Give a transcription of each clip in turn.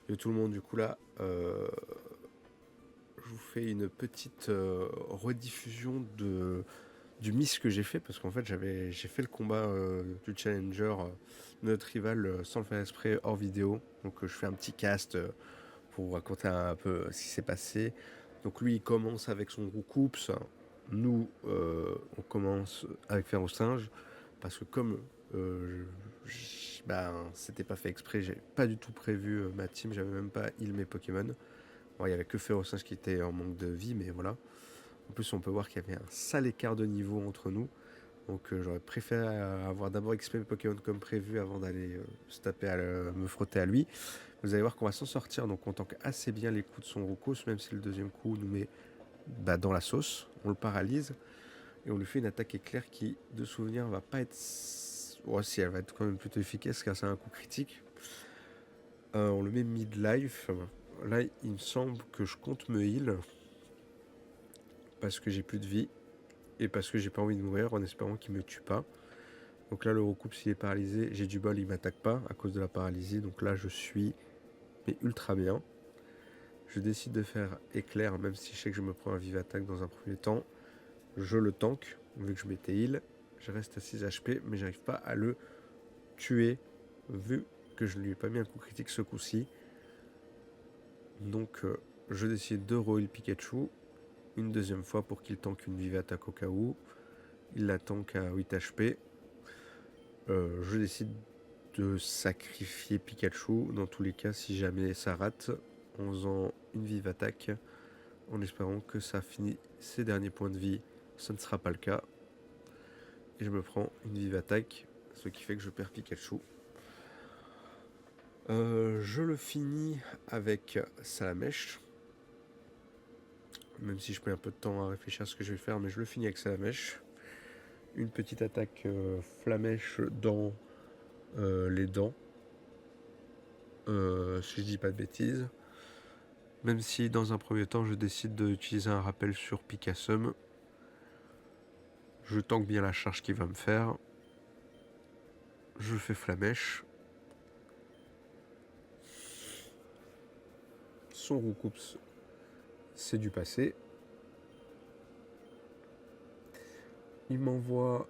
Yo tout le monde, du coup là, je vous fais une petite rediffusion du miss que j'ai fait, parce qu'en fait j'ai fait le combat du challenger de notre rival sans le faire exprès hors vidéo. Donc je fais un petit cast pour vous raconter un peu ce qui s'est passé. Donc lui il commence avec son Roucoups, nous on commence avec Fer au singe, parce que comme c'était pas fait exprès, j'ai pas du tout prévu ma team, j'avais même pas heal mes Pokémon. Bon, il y avait que Fer au singe qui était en manque de vie, mais voilà. En plus, on peut voir qu'il y avait un sale écart de niveau entre nous. Donc j'aurais préféré avoir d'abord XP mes Pokémon comme prévu avant d'aller me frotter à lui. Vous allez voir qu'on va s'en sortir, donc on tank assez bien les coups de son Rokos, même si le deuxième coup nous met dans la sauce. On le paralyse et on lui fait une attaque éclair qui, de souvenir, va pas être... Ouais, si, elle va être quand même plutôt efficace car c'est un coup critique. On le met mid-life. Là, il me semble que je compte me heal parce que j'ai plus de vie et parce que j'ai pas envie de mourir en espérant qu'il me tue pas. Donc là, le recoupe, s'il est paralysé, j'ai du bol, il m'attaque pas à cause de la paralysie. Donc là, je suis mais ultra bien. Je décide de faire éclair, même si je sais que je me prends un vive attaque dans un premier temps. Je le tank, vu que je m'étais heal. Je reste à 6 HP, mais j'arrive pas à le tuer, vu que je ne lui ai pas mis un coup critique ce coup-ci. Donc je décide de re-heal Pikachu une deuxième fois pour qu'il tank une vive attaque au cas où. Il la tank à 8 HP. Je décide de sacrifier Pikachu dans tous les cas si jamais ça rate, en faisant une vive attaque, en espérant que ça finit ses derniers points de vie. Ça ne sera pas le cas. Et je me prends une vive attaque, ce qui fait que je perds Pikachu. Je le finis avec Salamèche. Même si je mets un peu de temps à réfléchir à ce que je vais faire, mais je le finis avec Salamèche. Une petite attaque Flamèche dans les dents. Si je dis pas de bêtises. Même si dans un premier temps je décide d'utiliser un rappel sur Picasum. Je tank bien la charge qu'il va me faire. Je fais Flamèche. Son Roucoups, c'est du passé. Il m'envoie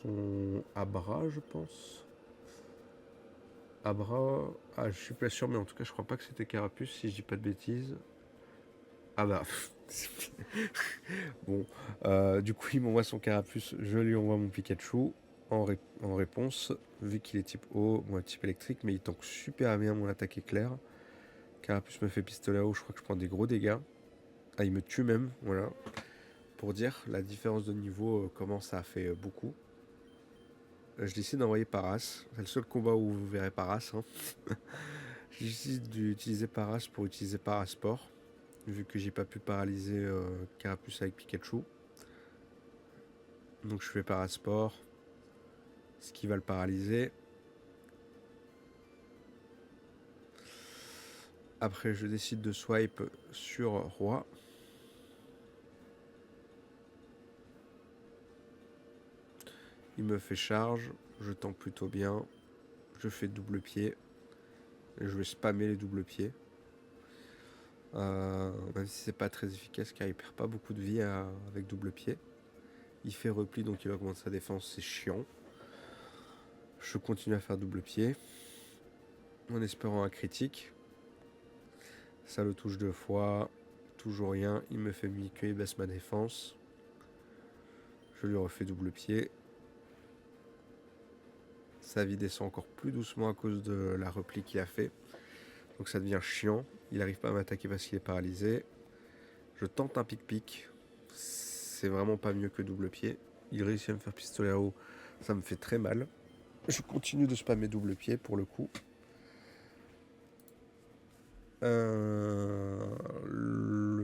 son Abra, je pense. Abra, je suis pas sûr, mais en tout cas je crois pas que c'était Carapuce si je dis pas de bêtises. Ah bah bon, du coup il m'envoie son Carapuce, je lui envoie mon Pikachu en réponse, vu qu'il est type eau, moi type électrique, mais il tank super bien mon attaque éclair. Carapuce me fait pistolet à eau, je crois que je prends des gros dégâts. Ah, il me tue même, voilà. Pour dire la différence de niveau, comment ça a fait beaucoup. Je décide d'envoyer Paras, c'est le seul combat où vous verrez Paras. Hein. Je décide d'utiliser Paras pour utiliser Parasport, vu que j'ai pas pu paralyser Carapuce avec Pikachu. Donc je fais Parasport, ce qui va le paralyser. Après je décide de swipe sur Roi. Il me fait charge, je tank plutôt bien. Je fais double pied. Et je vais spammer les doubles pieds. Même si c'est pas très efficace car il perd pas beaucoup de vie avec double pied. Il fait repli donc il augmente sa défense, c'est chiant. Je continue à faire double pied. En espérant un critique. Ça le touche 2 fois. Toujours rien. Il me fait mi-queue, il baisse ma défense. Je lui refais double pied. Sa vie descend encore plus doucement à cause de la repli qu'il a fait. Donc ça devient chiant. Il n'arrive pas à m'attaquer parce qu'il est paralysé. Je tente un pic-pic. C'est vraiment pas mieux que double pied. Il réussit à me faire pistolet à eau. Ça me fait très mal. Je continue de spammer double pied pour le coup. Le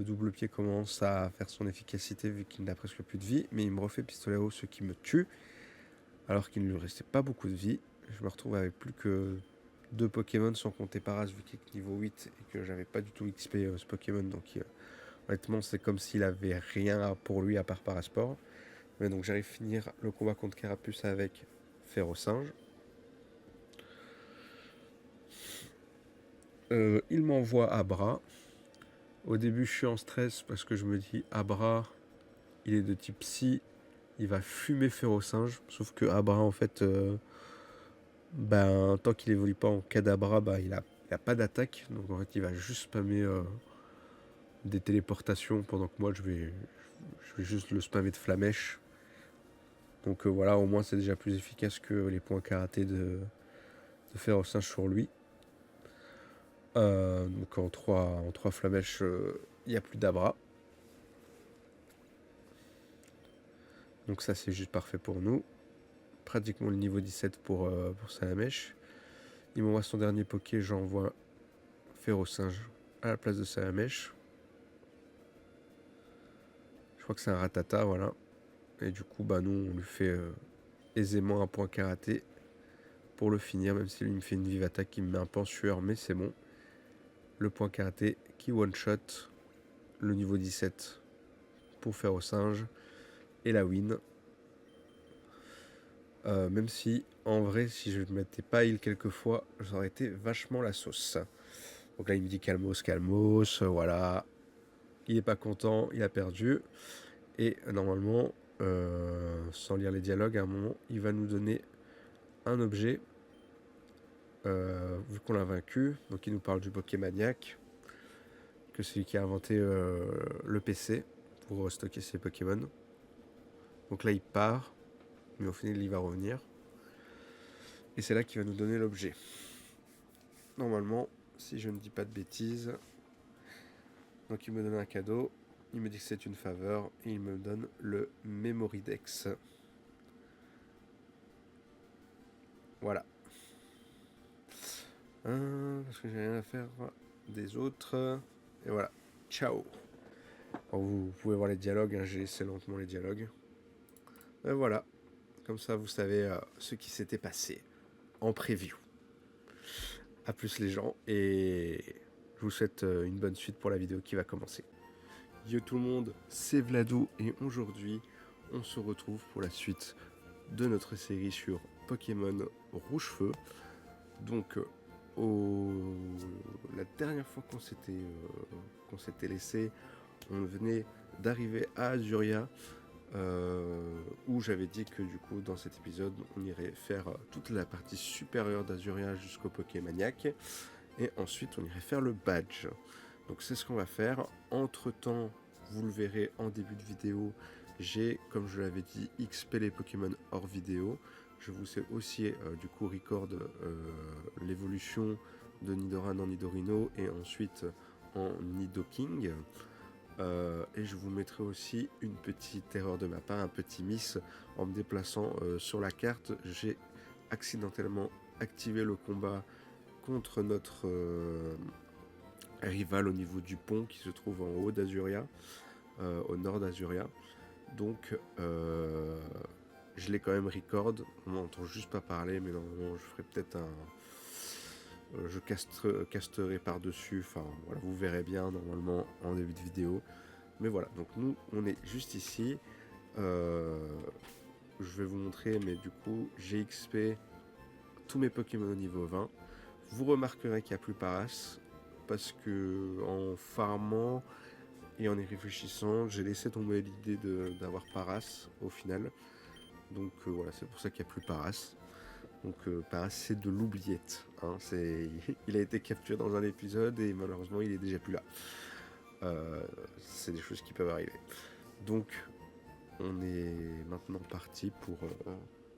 double pied commence à faire son efficacité vu qu'il n'a presque plus de vie. Mais il me refait pistolet à eau, ce qui me tue. Alors qu'il ne lui restait pas beaucoup de vie. Je me retrouve avec plus que 2 Pokémon sans compter Paras vu qu'il est niveau 8 et que j'avais pas du tout XP ce Pokémon. Donc honnêtement c'est comme s'il avait rien pour lui à part Parasport. Mais donc j'arrive à finir le combat contre Carapuce avec Férocinge. il m'envoie Abra. Au début, je suis en stress parce que je me dis Abra, il est de type psy, il va fumer Férocinge. Sauf que Abra, en fait, tant qu'il évolue pas en Kadabra, il a pas d'attaque. Donc en fait, il va juste spammer des téléportations pendant que moi, je vais juste le spammer de Flamèche. Donc voilà, au moins, c'est déjà plus efficace que les points karaté de Férocinge sur lui. Donc en 3 Flamèches, il n'y a plus d'Abra. Donc ça, c'est juste parfait pour nous. Pratiquement le niveau 17 pour Salamèche. Il m'envoie son dernier Poké, j'envoie Férocinge à la place de Salamèche. Je crois que c'est un Ratata, voilà. Et du coup, nous, on lui fait aisément un point karaté pour le finir, même si lui me fait une vive attaque qui me met un peu en sueur, mais c'est bon. Le point karaté qui one-shot le niveau 17 pour Férocinge et la win. Même si, en vrai, si je ne m'étais pas heal quelques fois, ça aurait été vachement la sauce. Donc là, il me dit calmos, calmos, voilà. Il n'est pas content, il a perdu. Et normalement, sans lire les dialogues, à un moment, il va nous donner un objet, vu qu'on l'a vaincu. Donc il nous parle du Pokémaniac, que c'est lui qui a inventé le PC pour stocker ses Pokémon. Donc là, il part, mais au final, il va revenir. Et c'est là qu'il va nous donner l'objet. Normalement, si je ne dis pas de bêtises. Donc il me donne un cadeau, il me dit que c'est une faveur, et il me donne le Memoridex. Voilà. Parce que j'ai rien à faire des autres. Et voilà. Ciao. Alors, vous pouvez voir les dialogues, j'ai laissé lentement les dialogues. Et voilà. Comme ça, vous savez ce qui s'était passé en preview. A plus les gens, et je vous souhaite une bonne suite pour la vidéo qui va commencer. Yo tout le monde, c'est Vlado, et aujourd'hui, on se retrouve pour la suite de notre série sur Pokémon Rouge-Feu. Donc, la dernière fois qu'on s'était laissé, on venait d'arriver à Azuria, où j'avais dit que du coup dans cet épisode on irait faire toute la partie supérieure d'Azuria jusqu'au Pokémaniac, et ensuite on irait faire le badge. Donc c'est ce qu'on va faire. Entre temps, vous le verrez en début de vidéo, j'ai, comme je l'avais dit, XP les Pokémon hors vidéo. Je vous ai aussi du coup record l'évolution de Nidoran en Nidorino et ensuite en Nidoking. Et je vous mettrai aussi une petite erreur de ma part, un petit miss en me déplaçant sur la carte. J'ai accidentellement activé le combat contre notre rival au niveau du pont qui se trouve en haut d'Azuria, au nord d'Azuria. Donc je l'ai quand même record. On n'entend juste pas parler, mais normalement je ferai peut-être je casterai par-dessus, enfin voilà, vous verrez bien normalement en début de vidéo. Mais voilà, donc nous on est juste ici. Je vais vous montrer, mais du coup j'ai XP tous mes Pokémon au niveau 20. Vous remarquerez qu'il n'y a plus Paras, parce que en farmant et en y réfléchissant, j'ai laissé tomber l'idée d'avoir Paras au final. Donc voilà, c'est pour ça qu'il n'y a plus Paras. Donc Paras, c'est de l'oubliette. Hein. Il a été capturé dans un épisode et malheureusement il est déjà plus là. C'est des choses qui peuvent arriver. Donc on est maintenant parti pour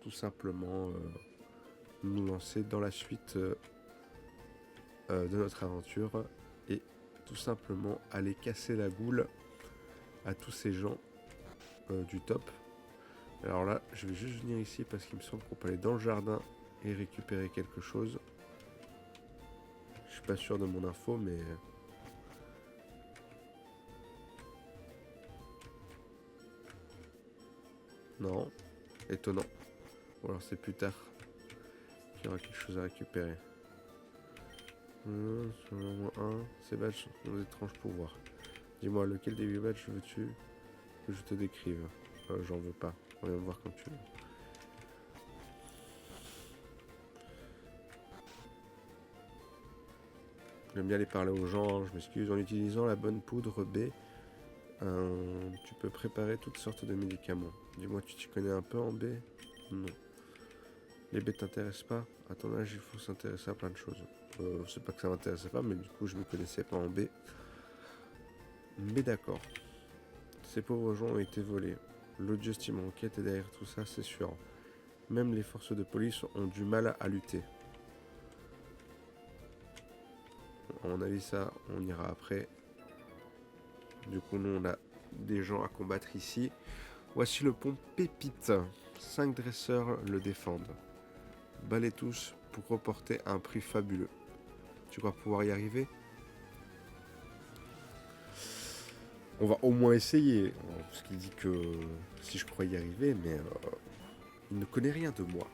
tout simplement nous lancer dans la suite de notre aventure et tout simplement aller casser la goule à tous ces gens du top. Alors là, je vais juste venir ici parce qu'il me semble qu'on peut aller dans le jardin et récupérer quelque chose. Je suis pas sûr de mon info, mais non, étonnant. Ou alors c'est plus tard qu'il y aura quelque chose à récupérer. Sur le 1, ces badges sont nos étranges pouvoirs. Dis-moi, lequel des 8 badges veux-tu que je te décrive? J'en veux pas. On va voir quand tu veux. J'aime bien aller parler aux gens. Je m'excuse. En utilisant la bonne poudre B, tu peux préparer toutes sortes de médicaments. Dis-moi, tu t'y connais un peu en B? Non. Les B t'intéressent pas? À ton âge, il faut s'intéresser à plein de choses. C'est pas que ça m'intéressait pas, mais du coup, je me connaissais pas en B. Mais d'accord. Ces pauvres gens ont été volés. L'odieuse team enquête est derrière tout ça, c'est sûr. Même les forces de police ont du mal à lutter. On a dit ça, on ira après. Du coup, nous, on a des gens à combattre ici. Voici le pont Pépite. 5 dresseurs le défendent. Balez tous pour reporter un prix fabuleux. Tu crois pouvoir y arriver? On va au moins essayer. Parce qu'il dit que si je crois y arriver, mais il ne connaît rien de moi.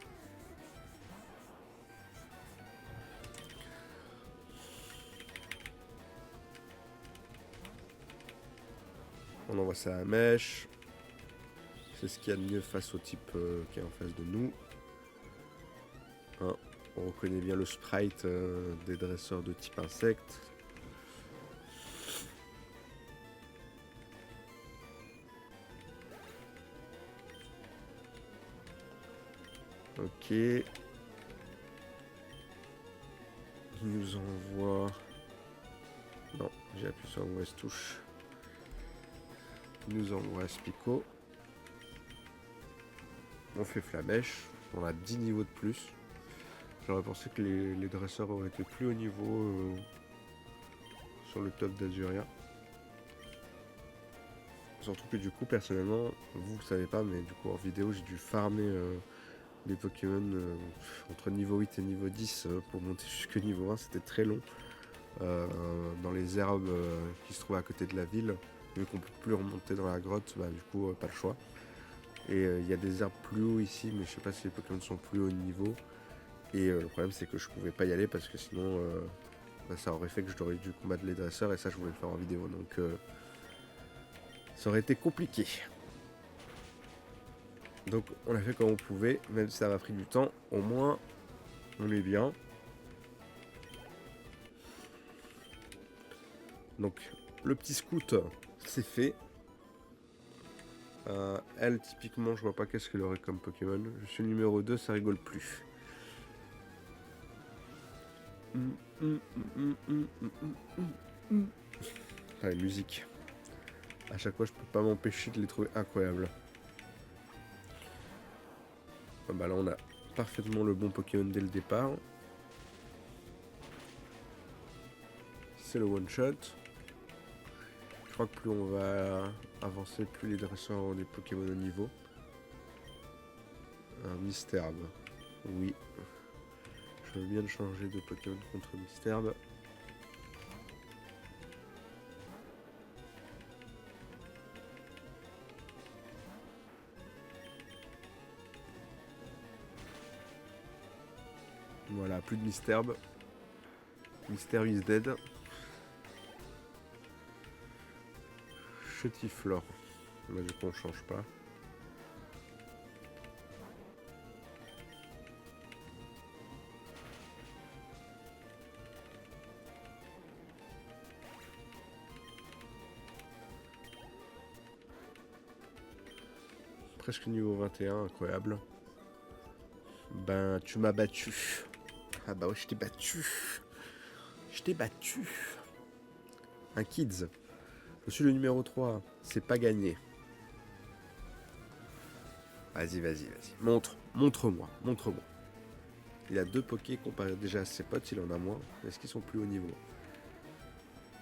On envoie ça à la mèche. C'est ce qu'il y a de mieux face au type qui est en face de nous. Hein, on reconnaît bien le sprite des dresseurs de type insecte. Ok. Il nous envoie... Non, j'ai appuyé sur la mauvaise touche. Il nous envoie Spico. On fait Flamèche. On a 10 niveaux de plus. J'aurais pensé que les dresseurs auraient été plus haut niveau sur le top d'Azuria. Surtout que du coup, personnellement, vous ne savez pas, mais du coup en vidéo, j'ai dû farmer les Pokémon entre niveau 8 et niveau 10 pour monter jusqu'au niveau 1. C'était très long. Dans les herbes qui se trouvent à côté de la ville. Vu qu'on ne peut plus remonter dans la grotte, bah, du coup, pas le choix. Et il y a des herbes plus haut ici, mais je sais pas si les Pokémon sont plus haut niveau. Et le problème, c'est que je pouvais pas y aller parce que sinon, bah, ça aurait fait que j'aurais dû combattre les dresseurs et ça, je voulais le faire en vidéo. Donc, ça aurait été compliqué. Donc, on a fait comme on pouvait, même si ça m'a pris du temps. Au moins, on est bien. Donc, le petit scout, c'est fait. Elle, typiquement, je vois pas qu'est-ce qu'elle aurait comme Pokémon. Je suis numéro 2, ça rigole plus. La musique. À chaque fois, je peux pas m'empêcher de les trouver incroyables. Bah là, on a parfaitement le bon Pokémon dès le départ. C'est le one-shot. Je crois que plus on va avancer, plus les dresseurs auront des Pokémon au niveau. Un Misterbe. Oui. Je veux bien changer de Pokémon contre Misterbe. Voilà, plus de Misterbe. Misterbe is dead. Chetiflore. Bah, du coup, on change pas. Presque niveau 21, incroyable. Ben, tu m'as battu. Ah bah ouais, je t'ai battu. Je t'ai battu. Un Kids. Je suis le numéro 3. C'est pas gagné. Vas-y. Montre-moi. Il a 2 Pokés comparé déjà à ses potes, il en a moins. Est-ce qu'ils sont plus haut niveau?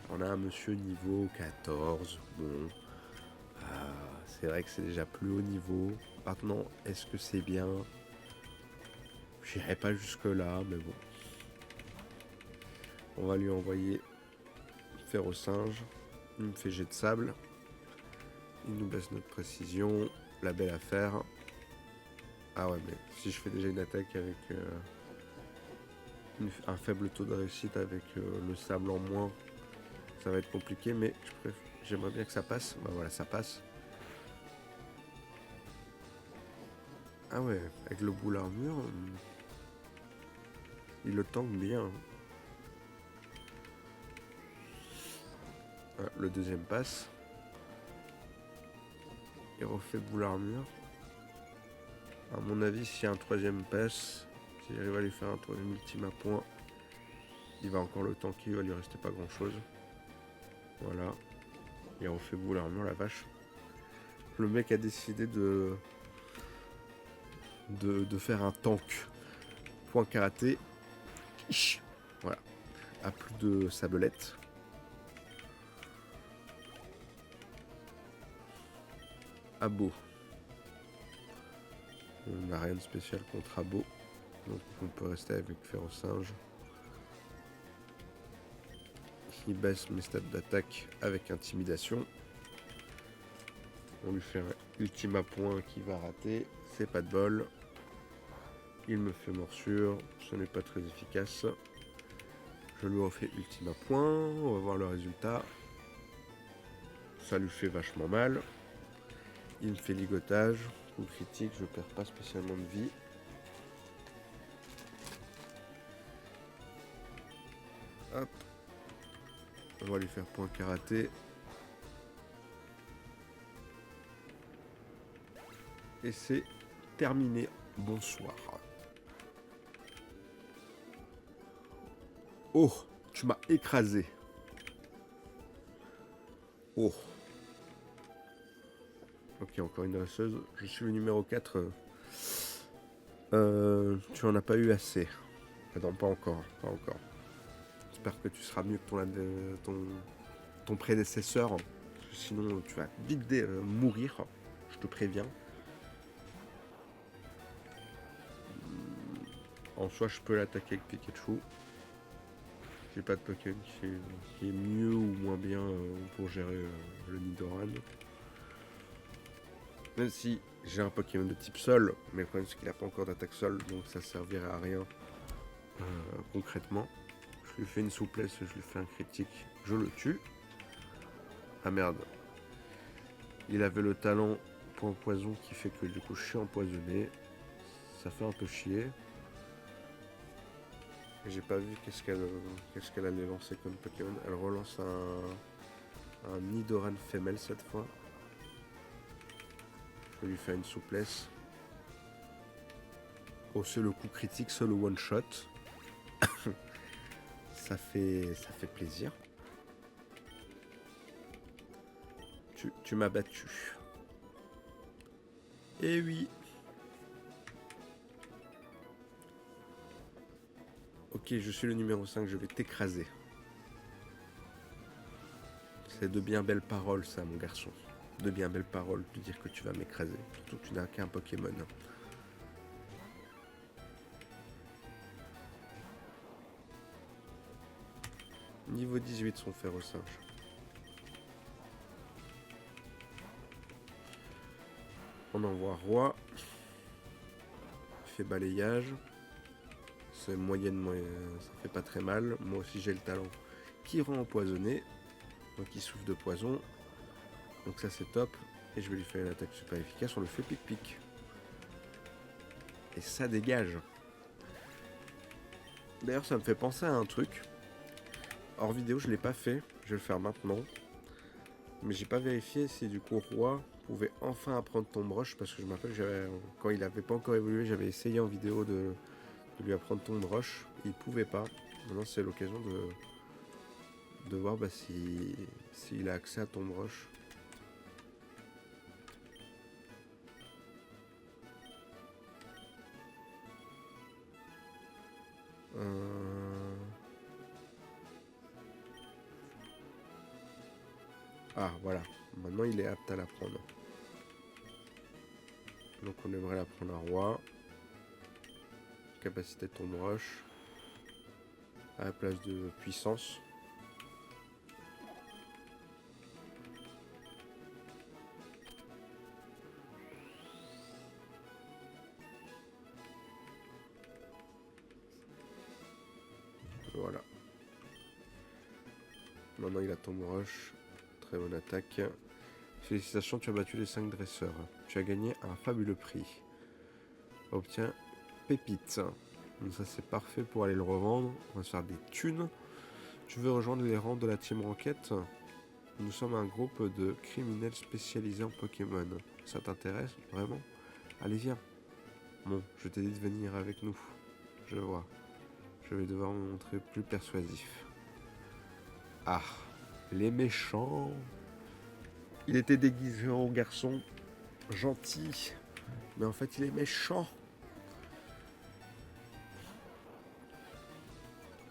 On a un monsieur niveau 14. Bon. C'est vrai que c'est déjà plus haut niveau. Maintenant, est-ce que c'est bien? J'irai pas jusque là, mais bon. On va lui envoyer faire au singe. Il me fait jet de sable. Il nous baisse notre précision. La belle affaire. Ah ouais, mais si je fais déjà une attaque avec un faible taux de réussite avec le sable en moins, ça va être compliqué, mais j'aimerais bien que ça passe. Bah voilà, ça passe. Ah ouais, avec le boule armure, il le tank bien. Ah, le deuxième passe. Il refait boule armure. À mon avis, s'il y a un troisième passe, si j'arrive à lui faire un troisième ultime à point, il va encore le tanker, il va lui rester pas grand chose. Voilà. Il refait boule armure, la vache. Le mec a décidé de faire un tank. Point karaté. Voilà. À plus de sabelette. Abo. On n'a rien de spécial contre Abo. Donc on peut rester avec Férocinge. Il baisse mes stats d'attaque avec intimidation. On lui fait un ultime à point qui va rater. C'est pas de bol. Il me fait morsure. Ce n'est pas très efficace. Je lui refais ultime à point. On va voir le résultat. Ça lui fait vachement mal. Il me fait ligotage. Coup critique, je perds pas spécialement de vie. Hop. On va lui faire point karaté. Et c'est terminé. Bonsoir. Oh, tu m'as écrasé. Oh. Ok, encore une dresseuse. Je suis le numéro 4. Tu en as pas eu assez. Non, pas encore. Pas encore. J'espère que tu seras mieux que ton prédécesseur. Parce que sinon, tu vas vite mourir. Je te préviens. En soi, je peux l'attaquer avec Pikachu. J'ai pas de Pokémon qui est mieux ou moins bien pour gérer le Nidoran. Même si j'ai un Pokémon de type sol, mais le problème c'est qu'il n'a pas encore d'attaque sol, donc ça servirait à rien concrètement. Je lui fais une souplesse, je lui fais un critique, je le tue. Ah merde. Il avait le talent pour un poison qui fait que du coup je suis empoisonné. Ça fait un peu chier. J'ai pas vu qu'est-ce qu'elle allait lancer comme Pokémon. Elle relance un Nidoran femelle cette fois. Je vais lui faire une souplesse. Oh, c'est le coup critique, c'est le one shot. ça fait plaisir. Tu m'as battu. Et oui. Ok, je suis le numéro 5, je vais t'écraser. C'est de bien belles paroles ça, mon garçon. De bien belles paroles de dire que tu vas m'écraser. Surtout que tu n'as qu'un Pokémon. Niveau 18 son Férocinge. On envoie roi. Fait balayage. C'est moyennement, ça fait pas très mal. Moi aussi j'ai le talent qui rend empoisonné. Donc il souffle de poison. Donc ça c'est top. Et je vais lui faire une attaque super efficace. On le fait pic-pic. Et ça dégage. D'ailleurs ça me fait penser à un truc. Hors vidéo je l'ai pas fait. Je vais le faire maintenant. Mais j'ai pas vérifié si du coup roi pouvait enfin apprendre Tomb Rush. Parce que je me rappelle que quand il avait pas encore évolué, j'avais essayé en vidéo de lui apprendre Tomb Rush. Il pouvait pas. Maintenant c'est l'occasion de voir s'il a accès à Tomb Rush. Ah voilà, maintenant il est apte à l'apprendre. Donc on aimerait l'apprendre à roi. Capacité de Tomb Rush. À la place de puissance. Voilà. Maintenant il a Tomb Rush. Très bonne attaque. Félicitations, tu as battu les 5 dresseurs. Tu as gagné un fabuleux prix. Obtiens pépite. Donc ça c'est parfait pour aller le revendre. On va se faire des thunes. Tu veux rejoindre les rangs de la Team Rocket? Nous sommes un groupe de criminels spécialisés en Pokémon. Ça t'intéresse vraiment? Allez, viens. Bon, je t'ai dit de venir avec nous. Je vois. Je vais devoir me montrer plus persuasif. Ah, les méchants. Il était déguisé en garçon gentil, mais en fait il est méchant.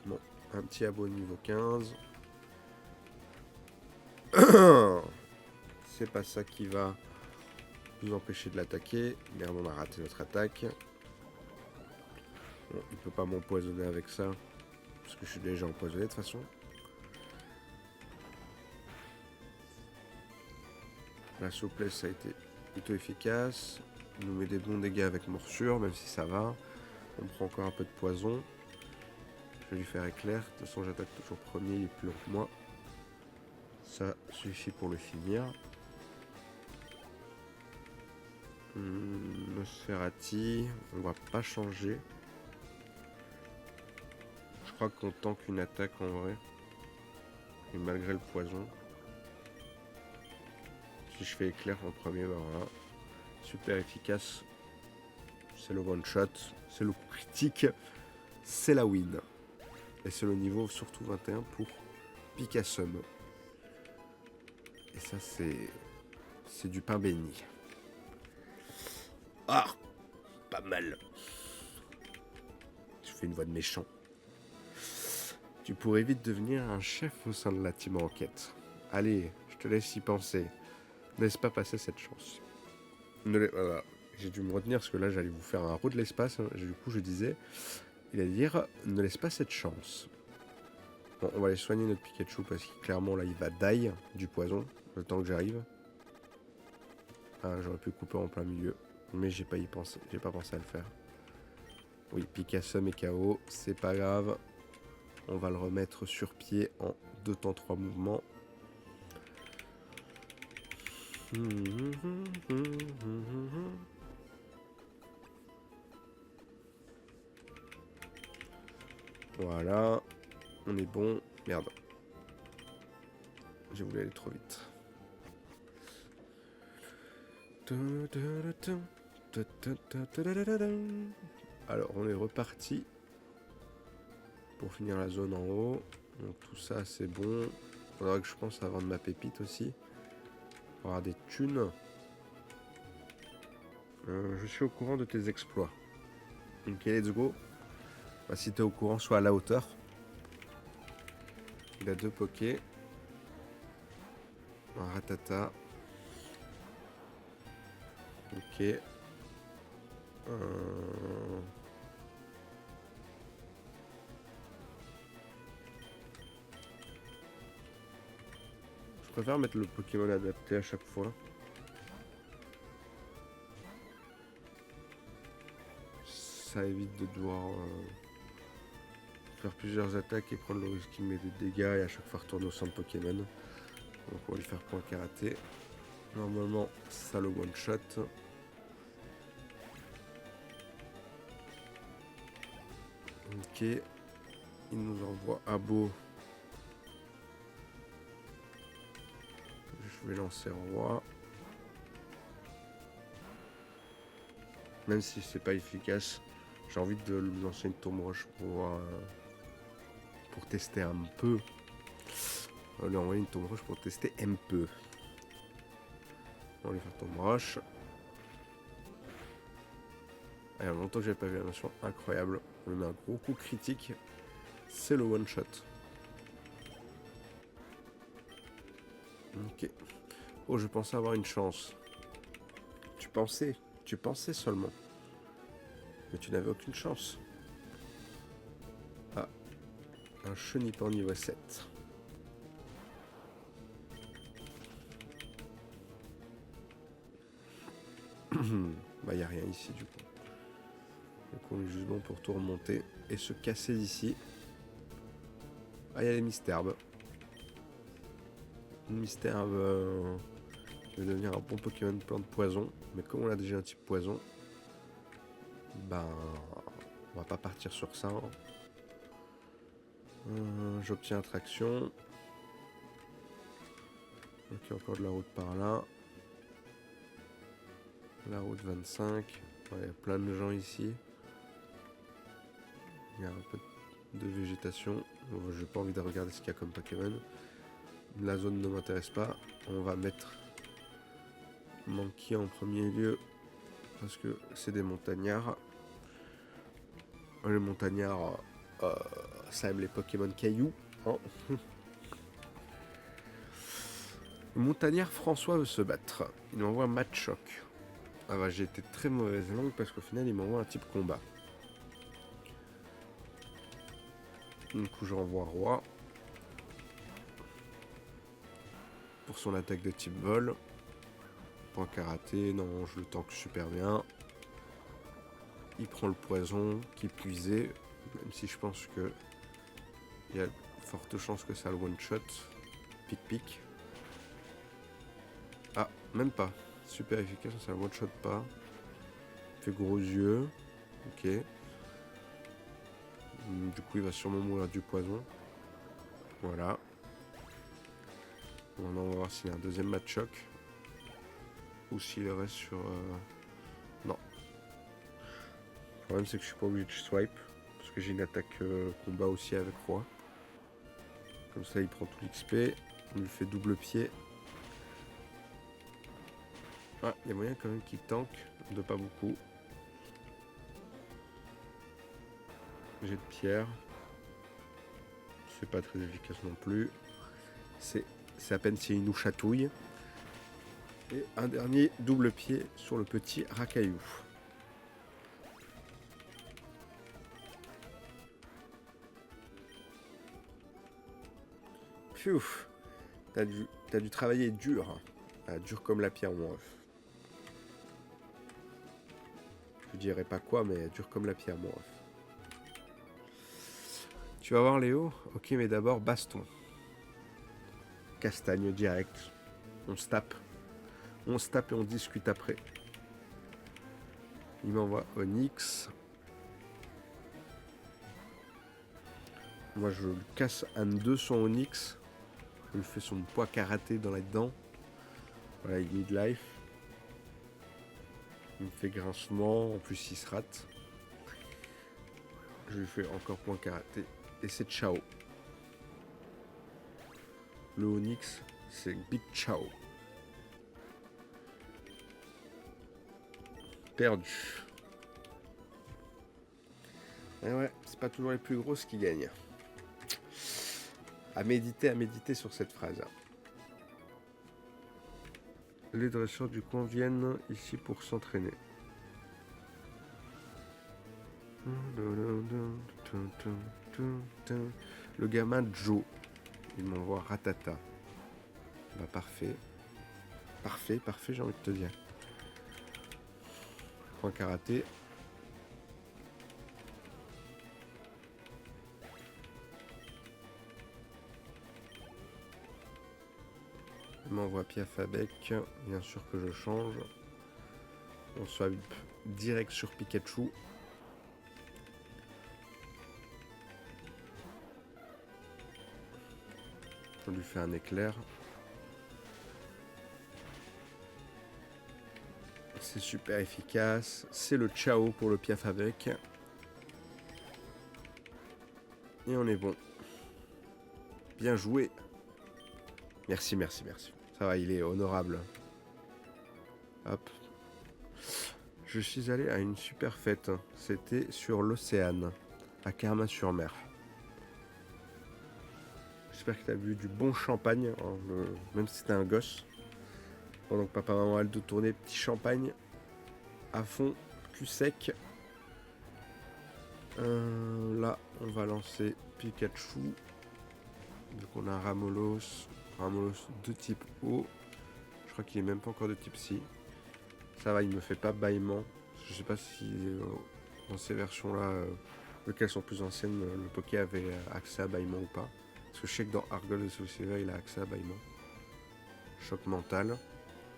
Bon, un petit abo niveau 15. C'est pas ça qui va nous empêcher de l'attaquer. Merde, on a raté notre attaque. Bon, il peut pas m'empoisonner avec ça, parce que je suis déjà empoisonné de toute façon. La souplesse ça a été plutôt efficace. Il nous met des bons dégâts avec morsure, même si ça va. On prend encore un peu de poison. Je vais lui faire éclair. De toute façon, j'attaque toujours premier, il est plus long que moi. Ça suffit pour le finir. Nosferati, on va pas changer. Je crois qu'on tank une attaque en vrai. Et malgré le poison. Si je fais éclair en premier, ben voilà. Super efficace. C'est le one shot. C'est le coup critique. C'est la win. Et c'est le niveau surtout 21 pour Picasum. Et ça c'est du pain béni. Ah, pas mal. Je fais une voix de méchant. Tu pourrais vite devenir un chef au sein de la team enquête. Allez, je te laisse y penser. Ne laisse pas passer cette chance. Voilà. J'ai dû me retenir parce que là j'allais vous faire un roue de l'espace. Du coup je disais, il allait dire, ne laisse pas cette chance. Bon, on va aller soigner notre Pikachu parce que clairement là il va die du poison le temps que j'arrive. Ah, j'aurais pu couper en plein milieu, mais j'ai pas pensé à le faire. Oui, Picasum est KO, c'est pas grave. On va le remettre sur pied en 2 temps 3 mouvements. Voilà, on est bon. Merde. J'ai voulu aller trop vite. Alors, on est reparti pour finir la zone en haut. Donc tout ça, c'est bon. Il faudra que je pense à vendre ma pépite aussi. Pour avoir des thunes. Je suis au courant de tes exploits. Ok, let's go. Bah, si t'es au courant, sois à la hauteur. Il a 2 pokés. Un ratata. Ok. Je préfère mettre le Pokémon adapté à chaque fois. Ça évite de devoir faire plusieurs attaques et prendre le risque qu'il met des dégâts et à chaque fois retourner au centre Pokémon. Donc on va lui faire point karaté. Normalement ça le one shot. Ok. Il nous envoie Abo. Je vais lancer roi. Même si c'est pas efficace, j'ai envie de lui lancer une tombe roche pour tester un peu. On va lui envoyer une tombe roche pour tester un peu. On va lui faire tombe roche. Il y a longtemps que j'avais pas vu la notion incroyable. On lui met un gros coup critique. C'est le one shot. Ok. Oh, je pensais avoir une chance. Tu pensais seulement. Mais tu n'avais aucune chance. Ah. Un chenipan niveau 7. Bah, y a rien ici du coup. Donc on est juste bon pour tout remonter et se casser d'ici. Ah, il y a les Misterbes. Misterbe qui va devenir un bon Pokémon plein de poison. Mais comme on a déjà un type poison, ben on va pas partir sur ça. J'obtiens attraction. Ok, encore de la route par là. La route 25. Il y a plein de gens ici. Il y a un peu de végétation. J'ai pas envie de regarder ce qu'il y a comme Pokémon. La zone ne m'intéresse pas. On va mettre Mankey en premier lieu. Parce que c'est des montagnards. Les montagnards, ça aime les Pokémon cailloux. Hein. Le montagnard François veut se battre. Il m'envoie un match choc. Ah bah j'ai été très mauvaise langue parce qu'au final il m'envoie un type combat. Du coup je renvoie roi. Pour son attaque de type vol. Point karaté, non je le tank super bien. Il prend le poison qui puisait. Même si je pense que il y a de fortes chances que ça le one shot. Pic pic. Ah, même pas. Super efficace, ça le one shot pas. Fait gros yeux. Ok. Du coup il va sûrement mourir du poison. Voilà. On va voir s'il y a un deuxième match choc. Ou s'il reste sur... Non. Le problème c'est que je suis pas obligé de swipe. Parce que j'ai une attaque combat aussi avec roi. Comme ça il prend tout l'XP. On lui fait double pied. Ah, il y a moyen quand même qu'il tank. De pas beaucoup. J'ai de pierre. C'est pas très efficace non plus. C'est à peine s'il nous chatouille. Et un dernier double pied sur le petit racaillou. Pfiou. T'as dû travailler dur. Hein. Ah, dur comme la pierre, mon ref. Je dirais pas quoi, mais dur comme la pierre, mon ref. Tu vas voir Léo? Ok, mais d'abord baston. Castagne direct. On se tape. On se tape et on discute après. Il m'envoie Onyx. Moi je lui casse un 2 son Onyx. Je lui fais son poids karaté dans les dents. Voilà, il need life. Il me fait grincement. En plus il se rate. Je lui fais encore point karaté. Et c'est ciao. Le Onyx, c'est Big Ciao. Perdu. Et ouais, c'est pas toujours les plus grosses qui gagnent. À méditer sur cette phrase. Les dresseurs du coin viennent ici pour s'entraîner. Le gamin Joe. Il m'envoie Ratata. Bah parfait. Parfait, j'ai envie de te dire. Point karaté. Il m'envoie Piaf avec. Bien sûr que je change. On swipe direct sur Pikachu. On lui fait un éclair. C'est super efficace. C'est le ciao pour le Piaf avec. Et on est bon. Bien joué. Merci. Ça va, il est honorable. Hop. Je suis allé à une super fête. C'était sur l'Océane, à Carmin-sur-Mer. J'espère que tu as bu du bon champagne, hein, même si c'était un gosse. Pendant que papa maman Aldo tournait, petit champagne à fond, cul sec. Là, on va lancer Pikachu. Donc on a Ramolos de type O. Je crois qu'il est même pas encore de type Si. Ça va, il me fait pas bâillement. Je sais pas si dans ces versions-là, lesquelles sont plus anciennes, le Poké avait accès à bâillement ou pas. Parce que je sais que dans Argol de Soulseva, il a accès à bâillement. Choc mental.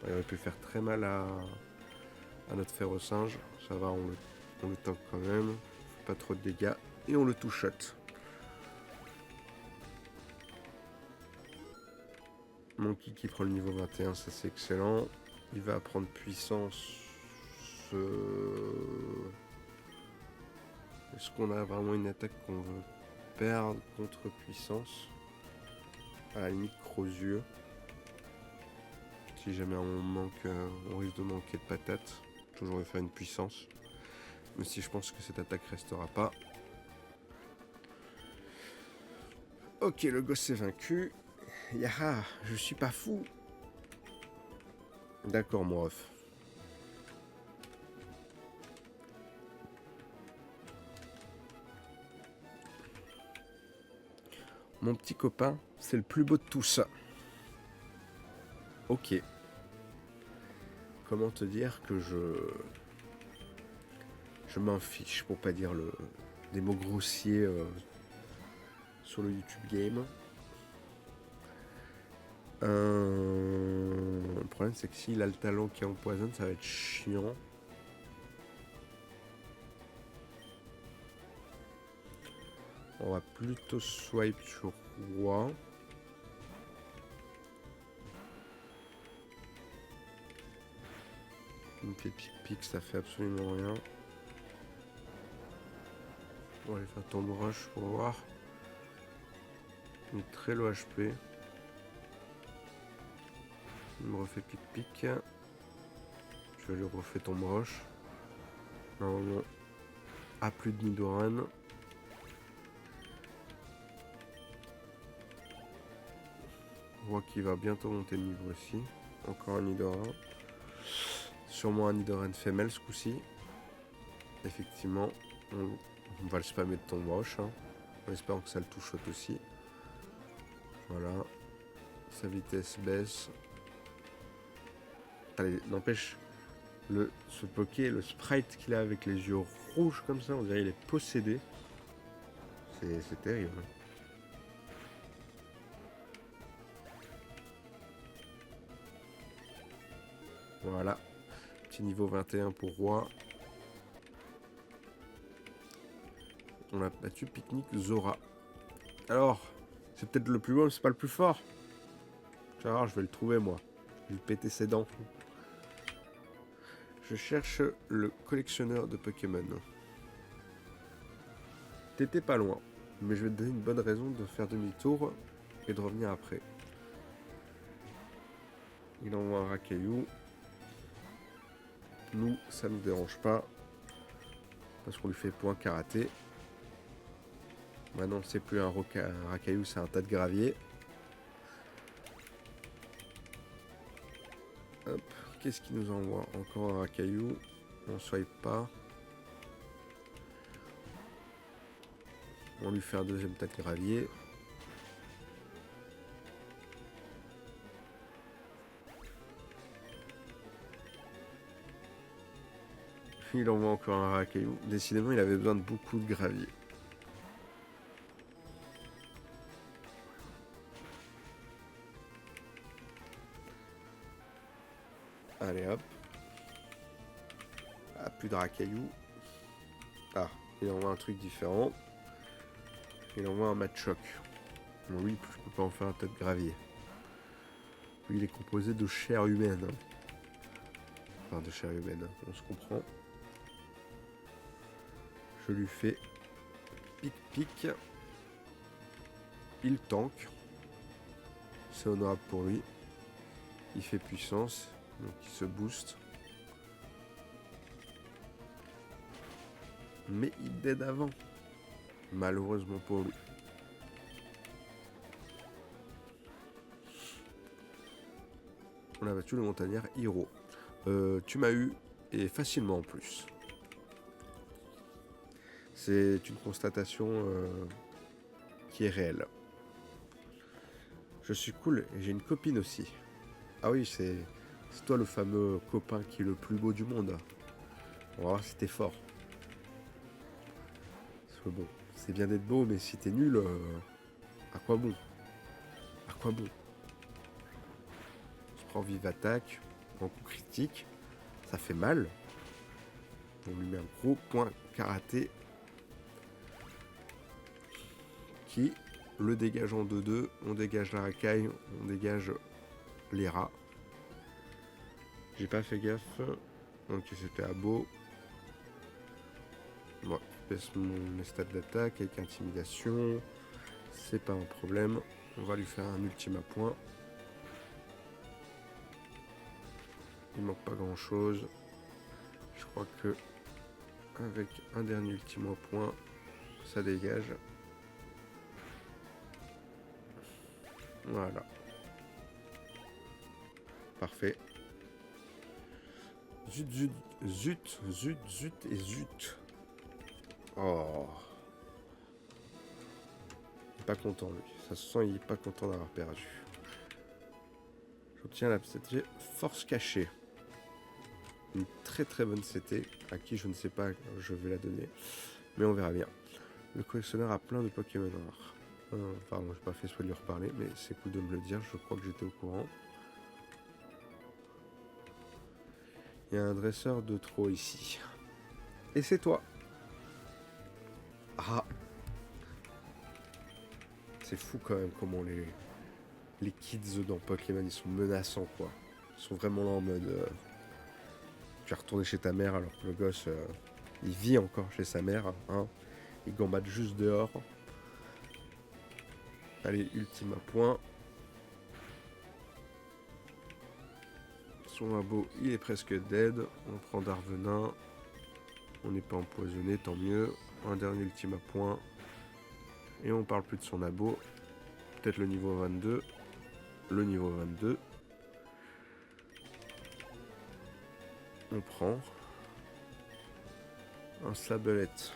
Il aurait pu faire très mal à notre fer au singe. Ça va, on le tank quand même. Pas trop de dégâts. Et on le two-shot. Monkey qui prend le niveau 21, ça c'est excellent. Il va prendre puissance. Est-ce qu'on a vraiment une attaque qu'on veut perdre contre puissance? À la limite, gros yeux. Si jamais on risque de manquer de patates, toujours lui faire une puissance. Mais si je pense que cette attaque restera pas. Ok, le gosse est vaincu. Yaha, je suis pas fou. D'accord, mon ref. Mon petit copain, c'est le plus beau de tous. Ok. Comment te dire que je m'en fiche, pour pas dire des mots grossiers sur le YouTube Game. Le problème, c'est que s'il a le talent qui empoisonne, ça va être chiant. On va plutôt swipe sur roi. Une fait pic-pic, ça fait absolument rien. On va aller faire tombe rush pour voir. Il est très low HP. Il me refait pic-pic. Je vais lui refaire tombe rush. Normalement, à plus de Nidoran. On voit qu'il va bientôt monter de niveau aussi. Encore un Nidoran. Sûrement un Nidoran femelle ce coup-ci. Effectivement, on va le spammer de tombe rush. En espérant que ça le touche aussi. Voilà. Sa vitesse baisse. Allez, n'empêche, ce Poké, le sprite qu'il a avec les yeux rouges comme ça, on dirait qu'il est possédé. C'est terrible. Voilà. Petit niveau 21 pour Roi. On a battu Picnic Zora. Alors, c'est peut-être le plus beau, mais c'est pas le plus fort. Tu vas voir, je vais le trouver moi. Je vais lui péter ses dents. Je cherche le collectionneur de Pokémon. T'étais pas loin, mais je vais te donner une bonne raison de faire demi-tour et de revenir après. Il envoie un Racaillou. Nous, ça ne nous dérange pas. Parce qu'on lui fait point karaté. Maintenant, c'est plus un Racaillou, c'est un tas de gravier. Hop, qu'est-ce qu'il nous envoie? Encore un Racaillou. On swipe pas. On lui fait un deuxième tas de gravier. Il envoie encore un Racaillou. Décidément, il avait besoin de beaucoup de gravier. Allez hop. Ah, plus de Racaillou. Ah, il envoie un truc différent. Il envoie un Machoc. Bon, lui, je peux pas en faire un tas de gravier. Lui, il est composé de chair humaine. Enfin, de chair humaine, on se comprend. Je lui fais pic-pic. Il tank. C'est honorable pour lui. Il fait puissance. Donc il se booste. Mais il dead avant. Malheureusement pour lui. On a battu le montagnard Hiro. Tu m'as eu, et facilement en plus. C'est une constatation qui est réelle. Je suis cool et j'ai une copine aussi. Ah oui, c'est toi le fameux copain qui est le plus beau du monde. On va voir si t'es fort. Parce que bon, c'est bien d'être beau, mais si t'es nul, à quoi bon? À quoi bon? Je prends vive attaque, en coup critique, ça fait mal. On lui met un gros point karaté qui le dégage en 2-2. On dégage la racaille, on dégage les rats. J'ai pas fait gaffe. Donc c'était à beau. Bon, je baisse mes stats d'attaque avec intimidation. C'est pas un problème. On va lui faire un ultime à point. Il manque pas grand chose. Je crois que avec un dernier ultime à point, ça dégage. Voilà. Parfait. Zut, zut, zut, zut, zut et zut. Oh. Il est pas content lui. Ça se sent, il est pas content d'avoir perdu. J'obtiens la CT force cachée. Une très très bonne CT. À qui je ne sais pas, je vais la donner. Mais on verra bien. Le collectionneur a plein de Pokémon rares. Pardon, j'ai pas fait exprès de lui reparler, mais c'est cool de me le dire. Je crois que j'étais au courant. Il y a un dresseur de trop ici. Et c'est toi. Ah. C'est fou quand même comment les kids dans Pokémon, ils sont menaçants quoi. Ils sont vraiment là en mode... tu vas retourner chez ta mère alors que le gosse, il vit encore chez sa mère. Hein. Il gambade juste dehors. Allez, ultime à point. Son abo, il est presque dead. On prend Darvenin. On n'est pas empoisonné, tant mieux. Un dernier ultime à point. Et on parle plus de son abo. Peut-être le niveau 22. Le niveau 22. On prend un Sablette.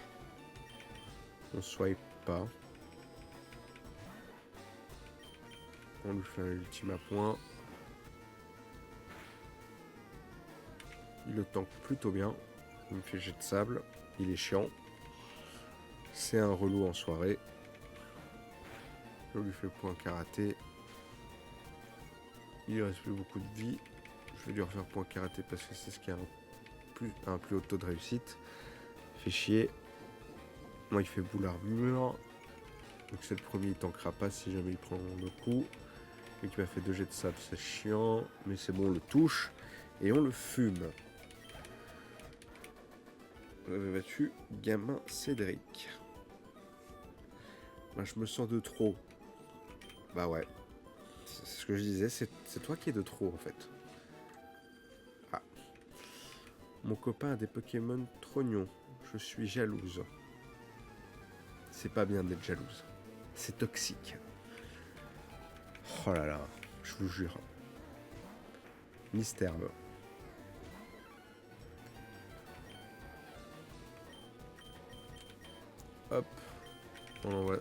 On swipe pas. On lui fait un ultime à point. Il le tank plutôt bien. Il me fait jet de sable. Il est chiant. C'est un relou en soirée. Je lui fais point karaté. Il reste plus beaucoup de vie. Je vais lui refaire point karaté parce que c'est ce qui a un plus haut taux de réussite. Fait chier. Moi il fait boule armure. Donc c'est le premier, il tankera pas si jamais il prend le coup. Lui qui m'a fait 2 jets de sable, c'est chiant. Mais c'est bon, on le touche. Et on le fume. Vous avez battu gamin Cédric. Bah, je me sens de trop. Bah ouais. C'est ce que je disais, c'est toi qui es de trop en fait. Ah. Mon copain a des Pokémon trognons. Je suis jalouse. C'est pas bien d'être jalouse. C'est toxique. Oh là là, je vous jure. Mystère. Hop. On envoie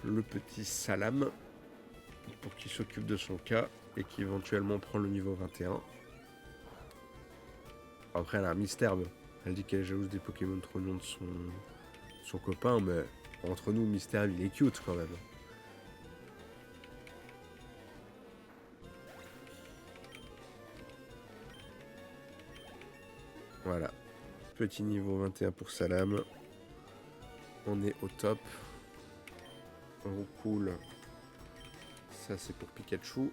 le petit Salam pour qu'il s'occupe de son cas et qui éventuellement prend le niveau 21. Après elle a un mystère. Elle dit qu'elle est jalouse des Pokémon trognons de son copain, mais entre nous, Mystère, il est cute quand même. Voilà. Petit niveau 21 pour Salam. On est au top. On cool. Ça c'est pour Pikachu.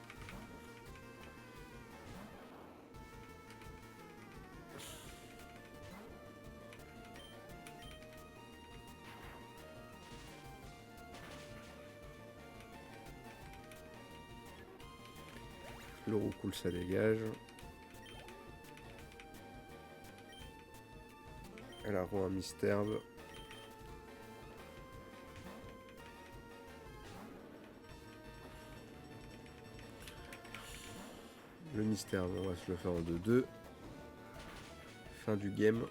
Le cool, ça dégage. Elle a un mystère. Le mystère, on va se le faire en 2-2. Fin du game.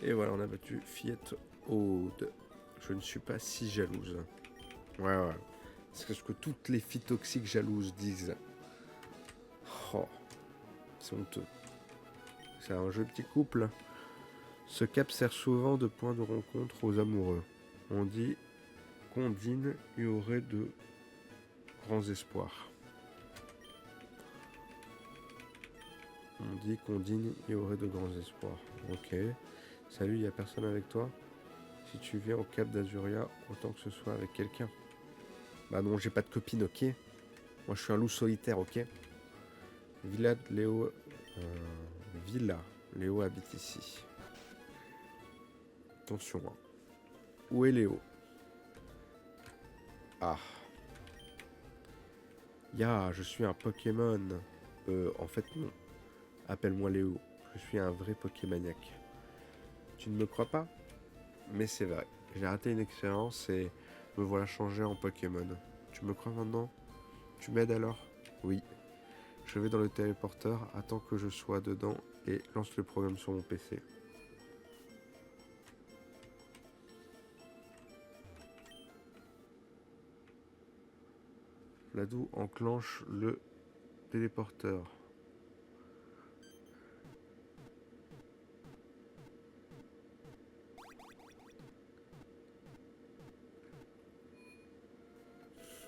Et voilà, on a battu Fillette Aude. Je ne suis pas si jalouse. Ouais. C'est ce que toutes les filles toxiques jalouses disent. Oh, c'est honteux. C'est un jeu petit couple. Ce cap sert souvent de point de rencontre aux amoureux. On dit qu'Ondine y aurait de grands espoirs. On dit qu'Ondine y aurait de grands espoirs. Ok. Salut, y a personne avec toi? Si tu viens au Cap d'Azuria, autant que ce soit avec quelqu'un. Bah non, j'ai pas de copine, ok? Moi, je suis un loup solitaire, ok? Villa de Léo... Villa. Léo habite ici. Attention, hein. Où est Léo? Ah. Ya, je suis un Pokémon. En fait, non. Appelle-moi Léo. Je suis un vrai Pokémaniaque. Tu ne me crois pas? Mais c'est vrai. J'ai raté une expérience et me voilà changé en Pokémon. Tu me crois maintenant? Tu m'aides alors? Oui. Je vais dans le téléporteur, attends que je sois dedans et lance le programme sur mon PC. Fladou enclenche le téléporteur.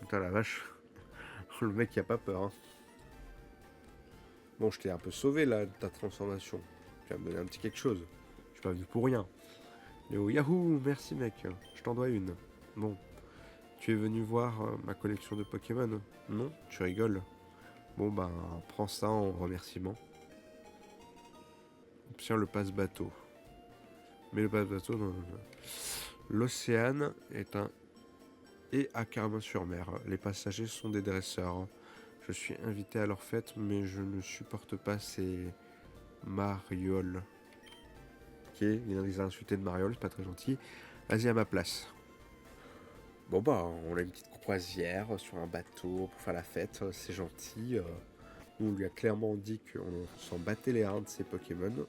Putain la vache. Le mec il a pas peur. Hein. Bon, je t'ai un peu sauvé là de ta transformation. Tu vas me donner un petit quelque chose. Je suis pas venu pour rien. Léo, Yahoo, merci mec. Je t'en dois une. Bon, tu es venu voir ma collection de Pokémon? Non, tu rigoles. Bon ben, prends ça en remerciement. Obtiens le passe bateau. Mais le passe bateau, non. L'Océane est un et à Carmin-sur-Mer. Les passagers sont des dresseurs. Je suis invité à leur fête, mais je ne supporte pas ces marioles. Ok, il les a insultés de marioles, c'est pas très gentil. Vas-y à ma place. Bon bah, on a une petite croisière sur un bateau pour faire la fête, c'est gentil. On lui a clairement dit qu'on s'en battait les reins de ces Pokémon.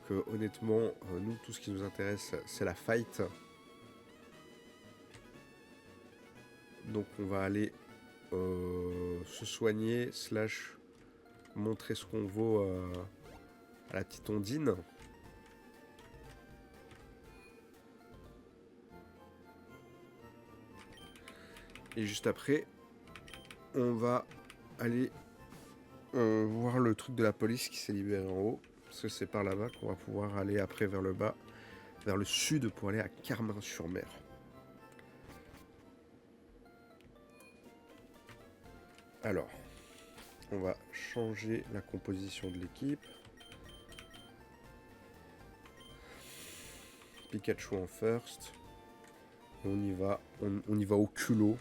Que honnêtement, nous, tout ce qui nous intéresse, c'est la fight. Donc on va aller se soigner, slash montrer ce qu'on vaut à la petite Ondine. Et juste après, on va aller voir le truc de la police qui s'est libéré en haut. Parce que c'est par là-bas qu'on va pouvoir aller après vers le bas, vers le sud pour aller à Carmin-sur-Mer. Alors, on va changer la composition de l'équipe. Pikachu en first. On y va, on y va au culot.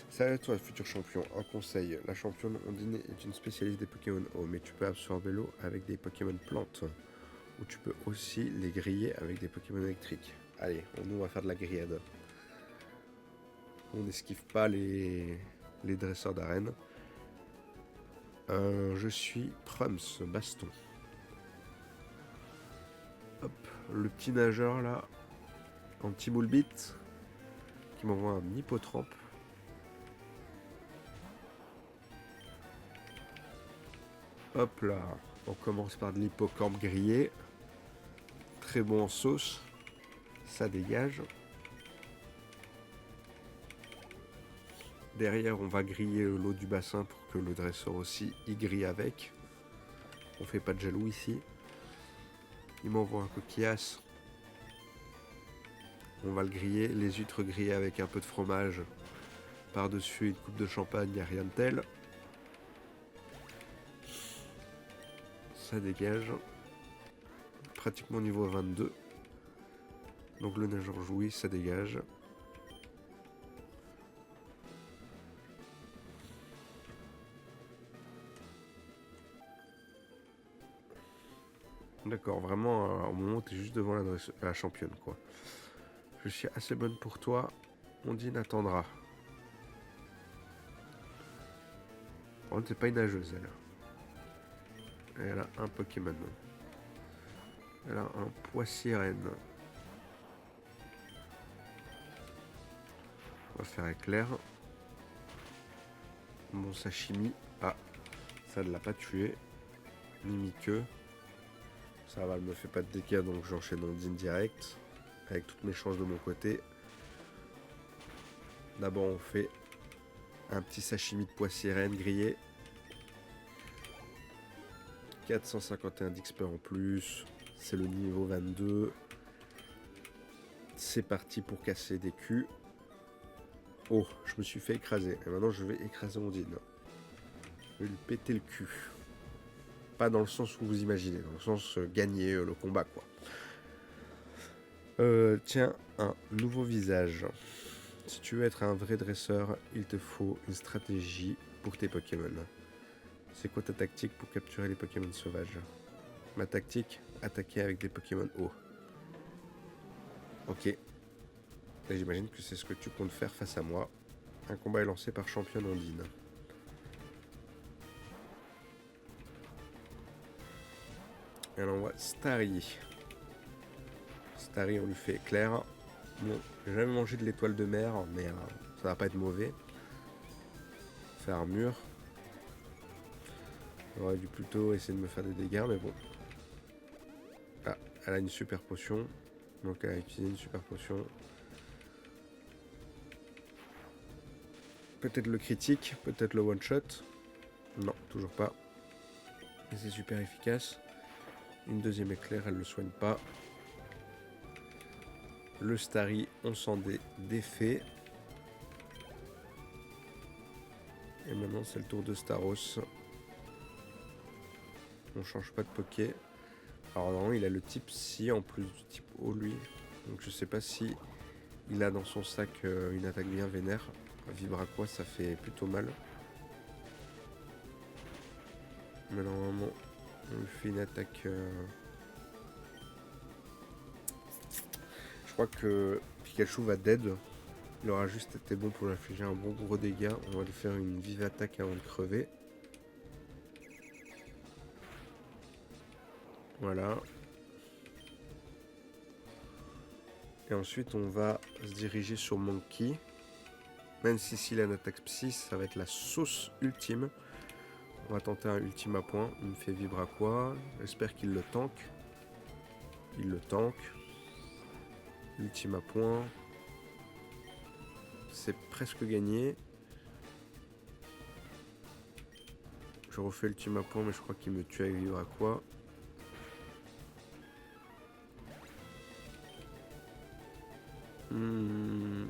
Salut à toi, futur champion. Un conseil, la championne Ondine est une spécialiste des Pokémon eau, mais tu peux absorber l'eau avec des Pokémon plantes. Ou tu peux aussi les griller avec des Pokémon électriques. Allez, nous on va faire de la grillade. On n'esquive pas les dresseurs d'arène. Je suis Prums, baston. Hop, le petit nageur là, en petit moule bit, qui m'envoie un hippotrampe. Hop là, on commence par de l'hippocampe grillé. Très bon en sauce. Ça dégage. Derrière, on va griller l'eau du bassin pour que le dresseur aussi y grille avec. On fait pas de jaloux ici. Il m'envoie un coquillasse. On va le griller. Les huîtres grillées avec un peu de fromage. Par-dessus une coupe de champagne, il n'y a rien de tel. Ça dégage. Pratiquement niveau 22. Donc le nageur jouit, ça dégage. D'accord, vraiment au moment où tu es juste devant la championne quoi. Je suis assez bonne pour toi. Ondine attendra. Par contre, c'est pas une nageuse elle. Elle a un Pokémon. Elle a un Poissirène. On va faire éclair. Mon sashimi. Ah, ça ne l'a pas tué. Mimiqueux. Ça va, elle me fait pas de dégâts donc j'enchaîne Ondine direct. Avec toutes mes chances de mon côté. D'abord on fait un petit sashimi de Poissirène grillé. 451 d'XP en plus. C'est le niveau 22. C'est parti pour casser des culs. Oh, je me suis fait écraser. Et maintenant, je vais écraser Ondine. Je vais lui péter le cul. Pas dans le sens où vous imaginez, dans le sens gagner le combat, quoi. Tiens, un nouveau visage. Si tu veux être un vrai dresseur, il te faut une stratégie pour tes Pokémon. C'est quoi ta tactique pour capturer les Pokémon sauvages? Ma tactique, attaquer avec des Pokémon hauts. Ok. Et j'imagine que c'est ce que tu comptes faire face à moi. Un combat est lancé par Champion Ondine. Et on envoie Starry. Starry, on lui fait éclair. Bon, j'ai jamais mangé de l'étoile de mer, mais ça va pas être mauvais. Faire armure. J'aurais dû plutôt essayer de me faire des dégâts, mais bon. Ah, elle a une super potion. Donc elle a utilisé une super potion. Peut-être le critique, peut-être le one shot. Non, toujours pas. Et c'est super efficace. Une deuxième éclair, elle le soigne pas. Le Starry, on s'en défait. Et maintenant c'est le tour de Staros. On change pas de poké. Alors normalement il a le type Psy en plus du type O lui. Donc je sais pas si il a dans son sac une attaque bien vénère. Vibraquois ça fait plutôt mal. Mais normalement on lui fait une attaque... Je crois que Pikachu va dead. Il aura juste été bon pour lui infliger un bon gros dégât. On va lui faire une vive attaque avant de crever. Voilà. Et ensuite on va se diriger sur Monkey. Même si s'il a une attaque psy, ça va être la sauce ultime. On va tenter un ultime à point. Il me fait Vibraquois. J'espère qu'il le tank. Il le tank. Ultime à point. C'est presque gagné. Je refais l'ultime à point, mais je crois qu'il me tue avec Vibraquois. Vous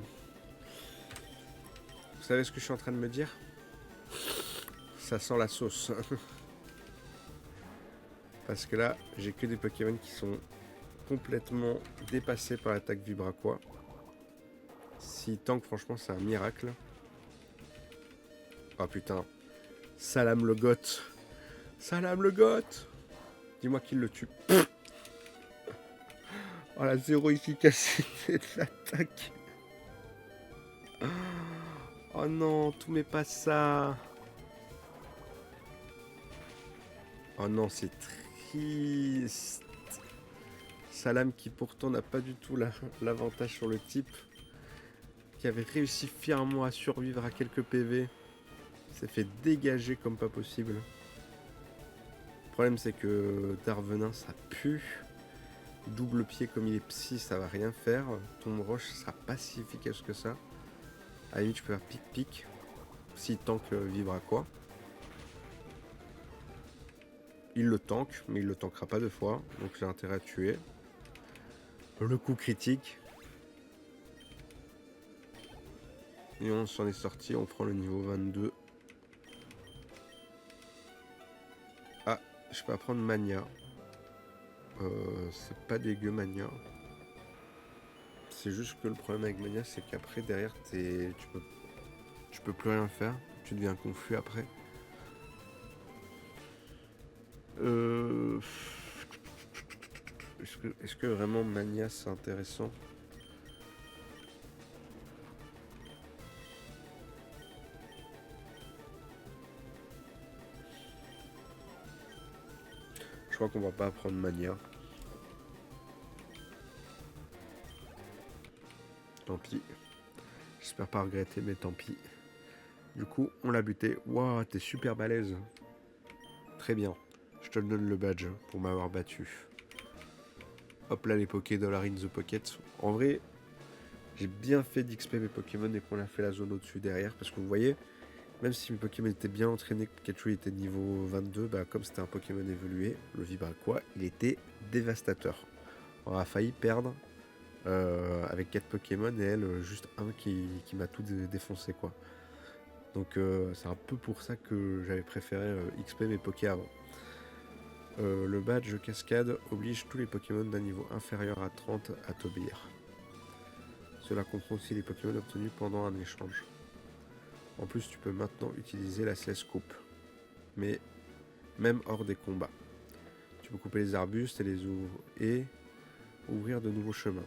savez ce que je suis en train de me dire? Ça sent la sauce. Parce que là, j'ai que des Pokémon qui sont complètement dépassés par l'attaque Vibraquois. S'il tank, franchement, c'est un miracle. Oh putain. Salam le goth. Salam le goth. Dis-moi qu'il le tue. Oh la zéro efficacité de l'attaque. Oh non, tout mais pas ça. Oh non, c'est triste. Salam qui pourtant n'a pas du tout l'avantage sur le type. Qui avait réussi fièrement à survivre à quelques PV. S'est fait dégager comme pas possible. Le problème c'est que Darvenin ça pue. Double pied comme il est psy, ça va rien faire. Tombe roche, ça sera pas si efficace que ça. À la limite, je peux faire pic-pic. S'il tank Vibraquois. Il le tank, mais il le tankera pas deux fois. Donc j'ai intérêt à tuer. Le coup critique. Et on s'en est sorti, on prend le niveau 22. Ah, je peux apprendre Mania. C'est pas dégueu Mania. C'est juste que le problème avec Mania, c'est qu'après derrière tu peux plus rien faire. Tu deviens confus après. Est-ce que vraiment Mania c'est intéressant? Je crois qu'on va pas apprendre Mania. Tant pis. J'espère pas regretter, mais tant pis. Du coup, on l'a buté. Waouh, t'es super balèze. Très bien. Je te donne le badge pour m'avoir battu. Hop là, les Poké Dollar in the Pocket. En vrai, j'ai bien fait d'XP mes Pokémon et qu'on a fait la zone au-dessus derrière. Parce que vous voyez, Même si mes Pokémon étaient bien entraînés, que Pikachu était niveau 22, bah, comme c'était un Pokémon évolué, le Vibraqua, il était dévastateur. On a failli perdre avec 4 Pokémon et elle, juste un qui m'a tout défoncé, quoi. Donc c'est un peu pour ça que j'avais préféré XP mes Poké avant. Le badge cascade oblige tous les Pokémon d'un niveau inférieur à 30 à t'obéir. Cela comprend aussi les Pokémon obtenus pendant un échange. En plus, tu peux maintenant utiliser la CS Coupe, mais même hors des combats. Tu peux couper les arbustes et ouvrir de nouveaux chemins.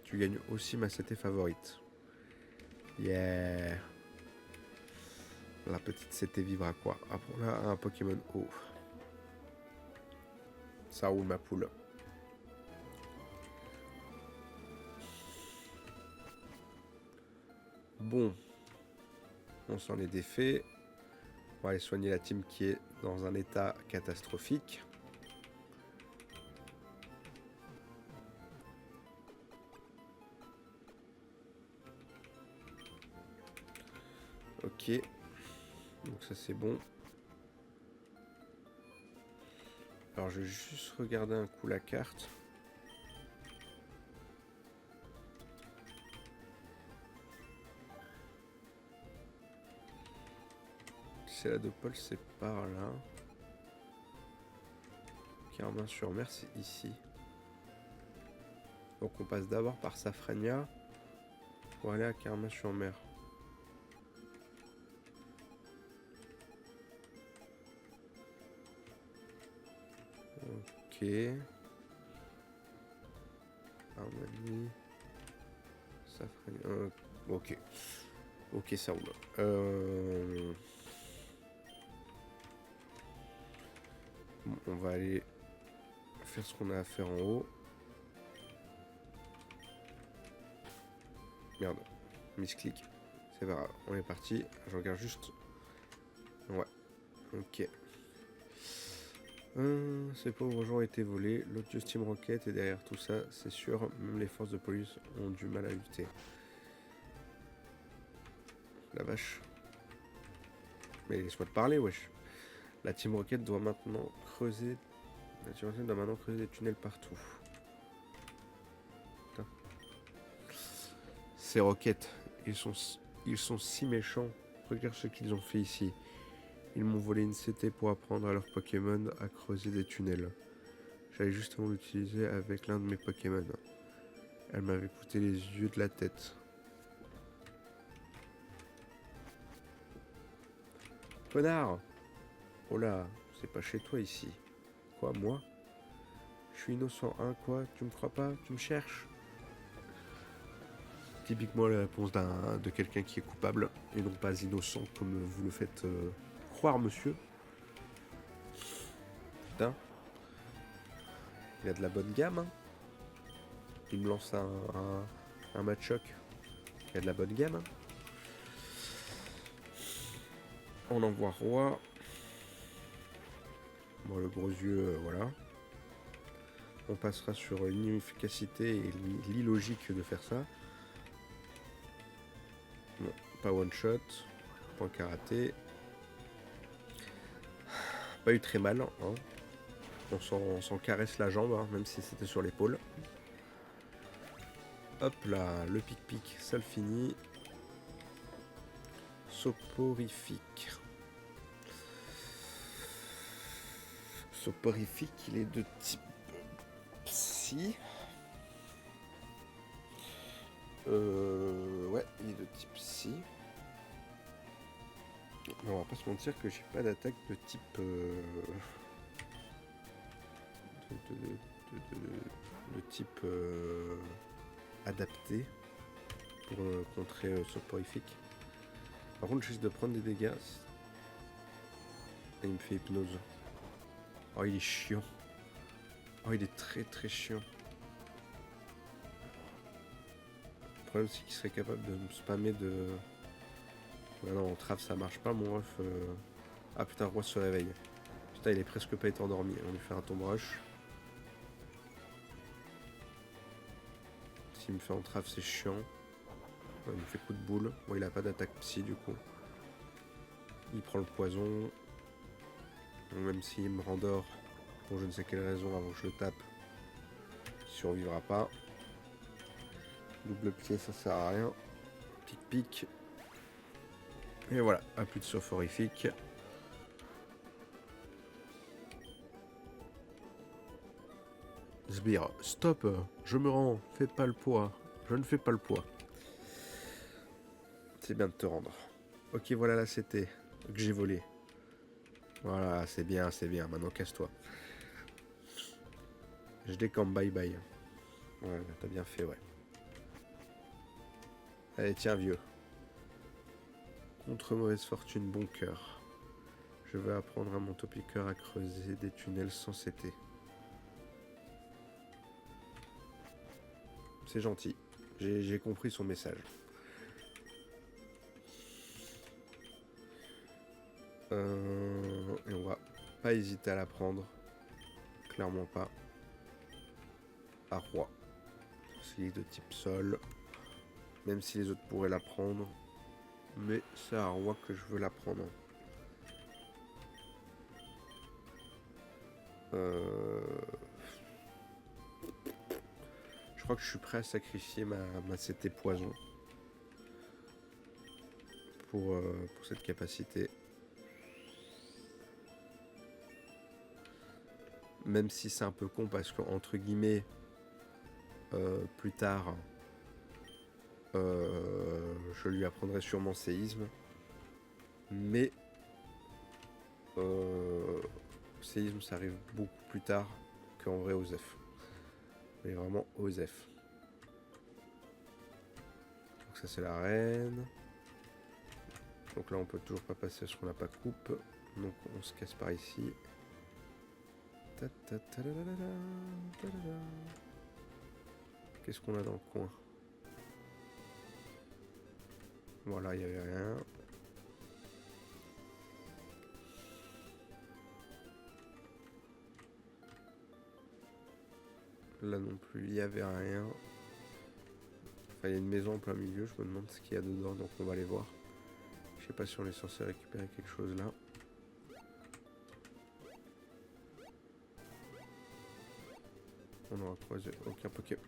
Tu gagnes aussi ma CT favorite. Yeah. La petite CT Vibraqua. Ah, pour là, un Pokémon eau. Ça roule ma poule. Bon. On s'en est défait. On va aller soigner la team qui est dans un état catastrophique. Ok. Donc ça c'est bon. Alors je vais juste regarder un coup la carte. C'est la de Paul, c'est par là. Carmin-sur-Mer, c'est ici. Donc on passe d'abord par Safrania pour aller à Carmin-sur-Mer. Ok. Armani. Safrania. Ok. Ok, ça roule. Bon, on va aller faire ce qu'on a à faire en haut. Merde, misclick. C'est pas grave, on est parti. Je regarde juste. Ouais, ok. Ces pauvres gens ont été volés. Lotus Team Rocket est derrière tout ça, c'est sûr. Même les forces de police ont du mal à lutter. La vache. Mais laisse-moi te parler, wesh. La Team Rocket doit maintenant creuser. La Team Rocket doit maintenant creuser des tunnels partout. Putain. Ces Rockets, ils sont si méchants. Regarde ce qu'ils ont fait ici. Ils m'ont volé une CT pour apprendre à leurs Pokémon à creuser des tunnels. J'allais justement l'utiliser avec l'un de mes Pokémon. Elle m'avait coûté les yeux de la tête. Connard! Oh là, c'est pas chez toi ici. Quoi, moi? Je suis innocent, hein, quoi? Tu me crois pas? Tu me cherches? Typiquement la réponse de quelqu'un qui est coupable et non pas innocent comme vous le faites croire, monsieur. Putain. Il a de la bonne gamme, hein. Il me lance un match-choc. Il a de la bonne gamme, hein. On envoie roi. Bon, le gros yeux, voilà. On passera sur une inefficacité et l'illogique de faire ça. Bon, pas one shot. Point karaté. Pas eu très mal, hein. On s'en caresse la jambe, hein, même si c'était sur l'épaule. Hop là, le pic-pic, ça le finit. Soporifique. Soporifique, il est de type psy. Ouais, il est de type psy. On va pas se mentir que j'ai pas d'attaque de type de type adapté pour contrer soporifique. Par contre, je risque de prendre des dégâts. Et il me fait hypnose. Oh, il est chiant. Oh, il est très très chiant. Le problème, c'est qu'il serait capable de me spammer de... Ouais, non, en trave, ça marche pas, mon ref. Ah putain, roi se réveille. Putain, il est presque pas été endormi. On lui fait un tombe rush. S'il me fait entrave, c'est chiant. Ouais, il me fait coup de boule. Bon, il a pas d'attaque psy du coup. Il prend le poison. Même s'il me rendort pour je ne sais quelle raison avant que je le tape, il survivra pas. Double pied, ça sert à rien. Pic. Et voilà, un plus de soporifique. Sbire, stop, je me rends, fais pas le poids. Je ne fais pas le poids. C'est bien de te rendre. Ok, voilà, là c'était que j'ai volé. Voilà, c'est bien, maintenant casse-toi. Je décampe, bye. Ouais, t'as bien fait, ouais. Allez, tiens, vieux. Contre mauvaise fortune, bon cœur. Je vais apprendre à mon topiqueur à creuser des tunnels sans s'éter. C'est gentil. J'ai compris son message. Et on va pas hésiter à la prendre. Clairement pas. À roi. C'est de type sol. Même si les autres pourraient la prendre. Mais c'est à roi que je veux la prendre. Je crois que je suis prêt à sacrifier ma CT poison. Pour cette capacité. Même si c'est un peu con parce que entre guillemets plus tard je lui apprendrai sûrement séisme, mais séisme ça arrive beaucoup plus tard qu'en vrai Osef, mais vraiment Osef. Donc ça c'est la reine, donc là on peut toujours pas passer parce qu'on n'a pas de coupe, donc on se casse par ici. Qu'est-ce qu'on a dans le coin? Voilà, il n'y avait rien. Là non plus, il n'y avait rien. Enfin, il y a une maison en plein milieu, je me demande ce qu'il y a dedans, donc on va aller voir. Je sais pas si on est censé récupérer quelque chose là. On n'aura croisé aucun Pokémon.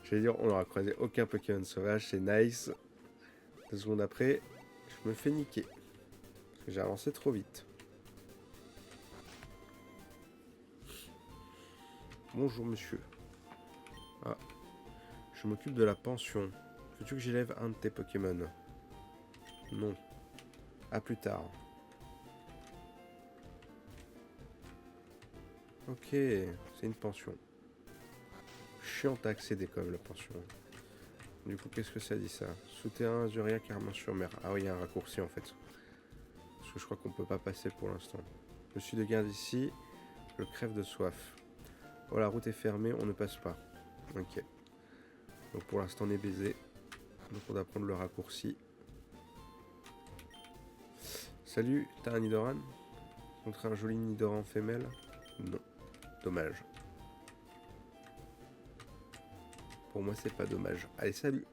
J'allais dire, on n'aura croisé aucun Pokémon sauvage, c'est nice. 2 secondes après, je me fais niquer. Parce que j'ai avancé trop vite. Bonjour monsieur. Ah. Je m'occupe de la pension. Veux-tu que j'élève un de tes Pokémon? Non. À plus tard. Ok, c'est une pension. Chiante à accéder comme la pension. Du coup, qu'est-ce que ça dit ça? Souterrain, Azuria, Carmin-sur-Mer. Ah oui, il y a un raccourci en fait. Parce que je crois qu'on peut pas passer pour l'instant. Je suis de garde ici. Je crève de soif. Oh, la route est fermée, on ne passe pas. Ok. Donc pour l'instant, on est baisé. Donc on doit prendre le raccourci. Salut, t'as un Nidoran? Contre un joli Nidoran femelle? Non. Dommage. Pour moi, c'est pas dommage. Allez, salut.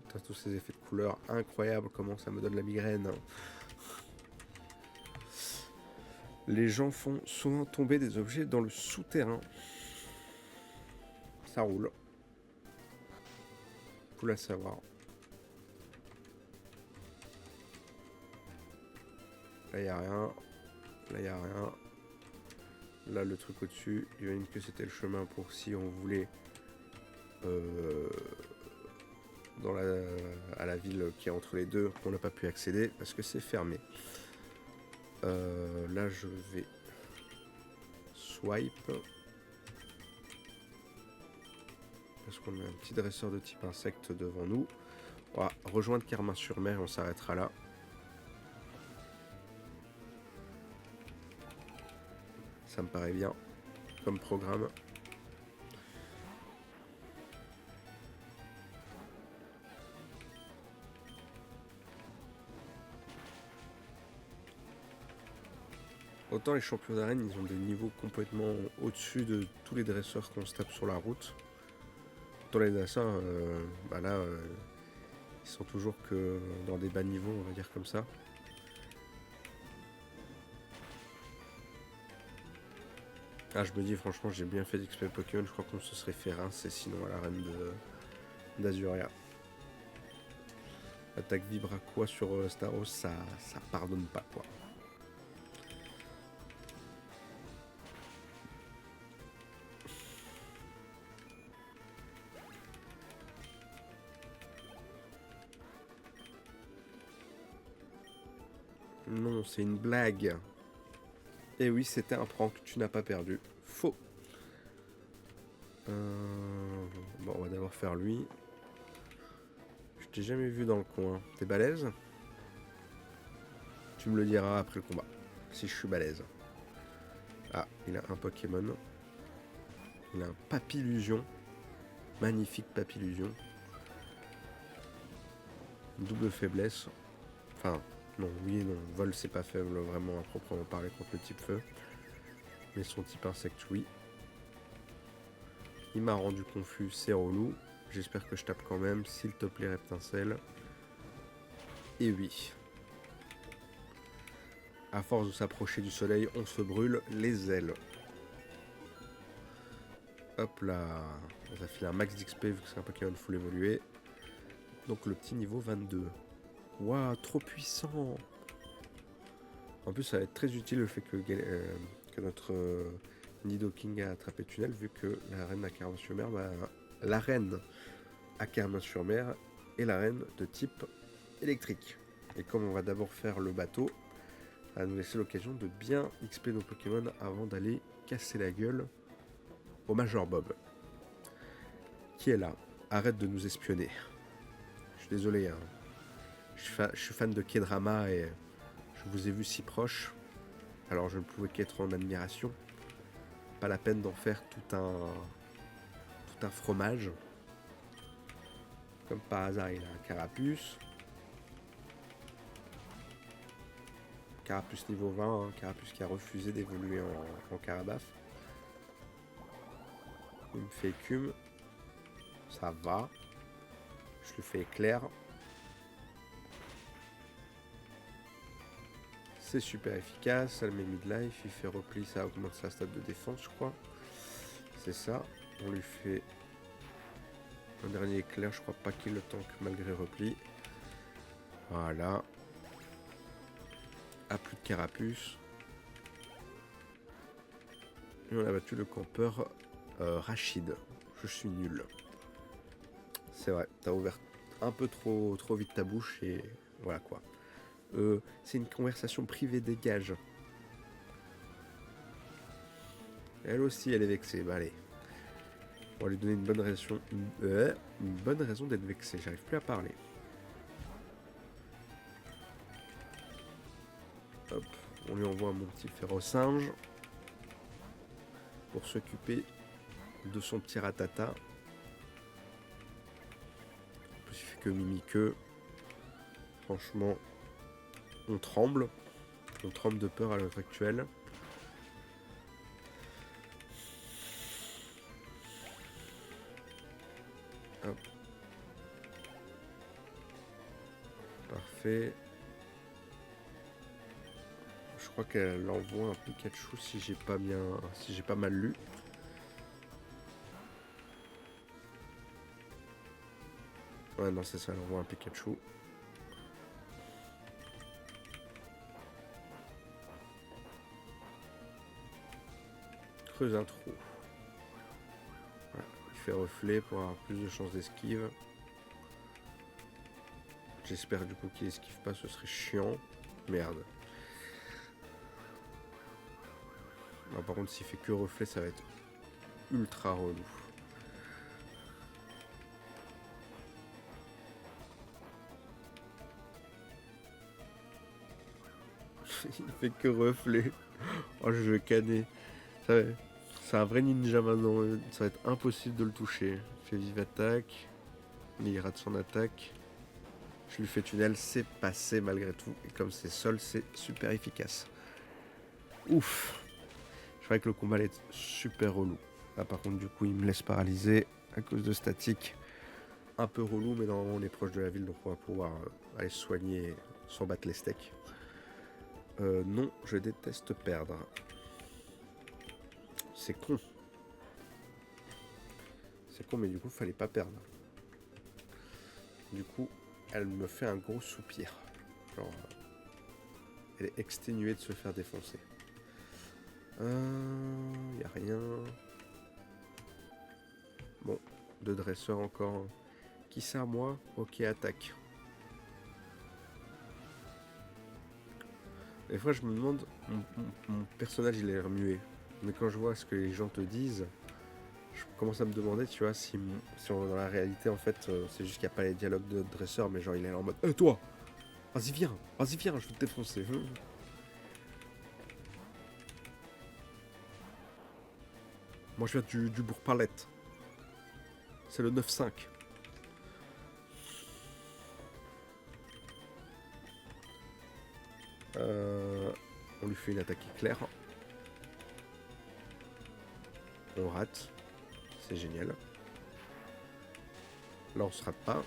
T'as tous ces effets de couleur incroyables, comment ça me donne la migraine. Les gens font souvent tomber des objets dans le souterrain. Ça roule. Faut la savoir. Là, y a rien. Là, y a rien. Là, le truc au-dessus, j'imagine que c'était le chemin pour si on voulait à la ville qui est entre les deux, on n'a pas pu accéder parce que c'est fermé. Là, je vais swipe parce qu'on a un petit dresseur de type insecte devant nous. On va rejoindre Carmin-sur-Mer et on s'arrêtera là. Ça me paraît bien comme programme. Autant les champions d'arène, ils ont des niveaux complètement au-dessus de tous les dresseurs qu'on se tape sur la route. Autant les dresseurs, bah là, ils sont toujours que dans des bas niveaux, on va dire comme ça. Ah, je me dis franchement, j'ai bien fait d'XP Pokémon, je crois qu'on se serait fait rincer sinon à l'arène d'Azuria. Attaque Vibra quoi sur Staros, ça pardonne pas quoi. Non, c'est une blague. Et oui, c'était un prank, tu n'as pas perdu. Faux. Bon, on va d'abord faire lui. Je t'ai jamais vu dans le coin. T'es balèze? Tu me le diras après le combat. Si je suis balèze. Ah, il a un Pokémon. Il a un Papillusion. Magnifique Papillusion. Double faiblesse. Enfin, non, oui et non. Vol, c'est pas faible vraiment à proprement parler contre le type feu. Mais son type insecte, oui. Il m'a rendu confus, c'est relou. J'espère que je tape quand même. S'il te plaît, Reptincelle. Et oui. À force de s'approcher du soleil, on se brûle les ailes. Hop là. Ça fait un max d'XP vu que c'est un Pokémon full évolué. Donc le petit niveau 22. Waouh, trop puissant. En plus, ça va être très utile le fait que notre Nidoking a attrapé Tunnel, vu que la reine à Carmin-sur-Mer, la reine à Carmin-sur-Mer est la reine de type électrique. Et comme on va d'abord faire le bateau, ça va nous laisser l'occasion de bien XP nos Pokémon avant d'aller casser la gueule au Major Bob. Qui est là? Arrête de nous espionner. Je suis désolé, hein. Je suis fan de K-Drama et je vous ai vu si proche. Alors je ne pouvais qu'être en admiration. Pas la peine d'en faire tout un fromage. Comme par hasard, il a un Carapuce. Carapuce niveau 20, hein. Carapuce qui a refusé d'évoluer en Carabaf. Il me fait écume. Ça va. Je le fais éclair. C'est super efficace, ça le met midlife, il fait repli, ça augmente sa stat de défense je crois. C'est ça, on lui fait un dernier éclair, je crois pas qu'il le tank malgré repli. Voilà. A plus de carapuce. Et on a battu le campeur Rachid. Je suis nul. C'est vrai, t'as ouvert un peu trop vite ta bouche et voilà quoi. C'est une conversation privée, dégage. Elle aussi, elle est vexée. Bah allez. On va lui donner une bonne raison d'être vexée. J'arrive plus à parler. Hop. On lui envoie mon petit férocinge pour s'occuper de son petit ratata. En plus, il fait que mimiqueux. Franchement, on tremble. On tremble de peur à l'heure actuelle. Hop. Parfait. Je crois qu'elle envoie un Pikachu si j'ai pas mal lu. Ouais non c'est ça, elle envoie un Pikachu. Creuse un trou. Voilà. Il fait reflet pour avoir plus de chances d'esquive. J'espère du coup qu'il esquive pas, ce serait chiant. Merde. Non, par contre s'il fait que reflet ça va être ultra relou. Il fait que reflet. Oh je vais canner. C'est un vrai ninja maintenant, ça va être impossible de le toucher. Il fait vive attaque, mais il rate son attaque. Je lui fais tunnel, c'est passé malgré tout. Et comme c'est sol, c'est super efficace. Ouf. Je croyais que le combat allait être super relou. Là par contre du coup il me laisse paralyser à cause de statique. Un peu relou mais normalement on est proche de la ville donc on va pouvoir aller se soigner sans battre les steaks. Non, je déteste perdre. C'est con. C'est con mais du coup fallait pas perdre. Du coup elle me fait un gros soupir. Genre elle est exténuée de se faire défoncer. Y a rien. Bon, deux dresseurs encore. Qui ça, moi? Ok, attaque. Des fois, je me demande, mon personnage, il a l'air muet. Mais quand je vois ce que les gens te disent, je commence à me demander, tu vois, si dans la réalité, en fait, c'est juste qu'il n'y a pas les dialogues de notre dresseur, mais genre, il est là en mode toi, vas-y, viens, je vais te défoncer. Moi, je viens du Bourg-Palette. C'est le 9-5. On lui fait une attaque éclair. On rate. C'est génial. Là, on se rate pas.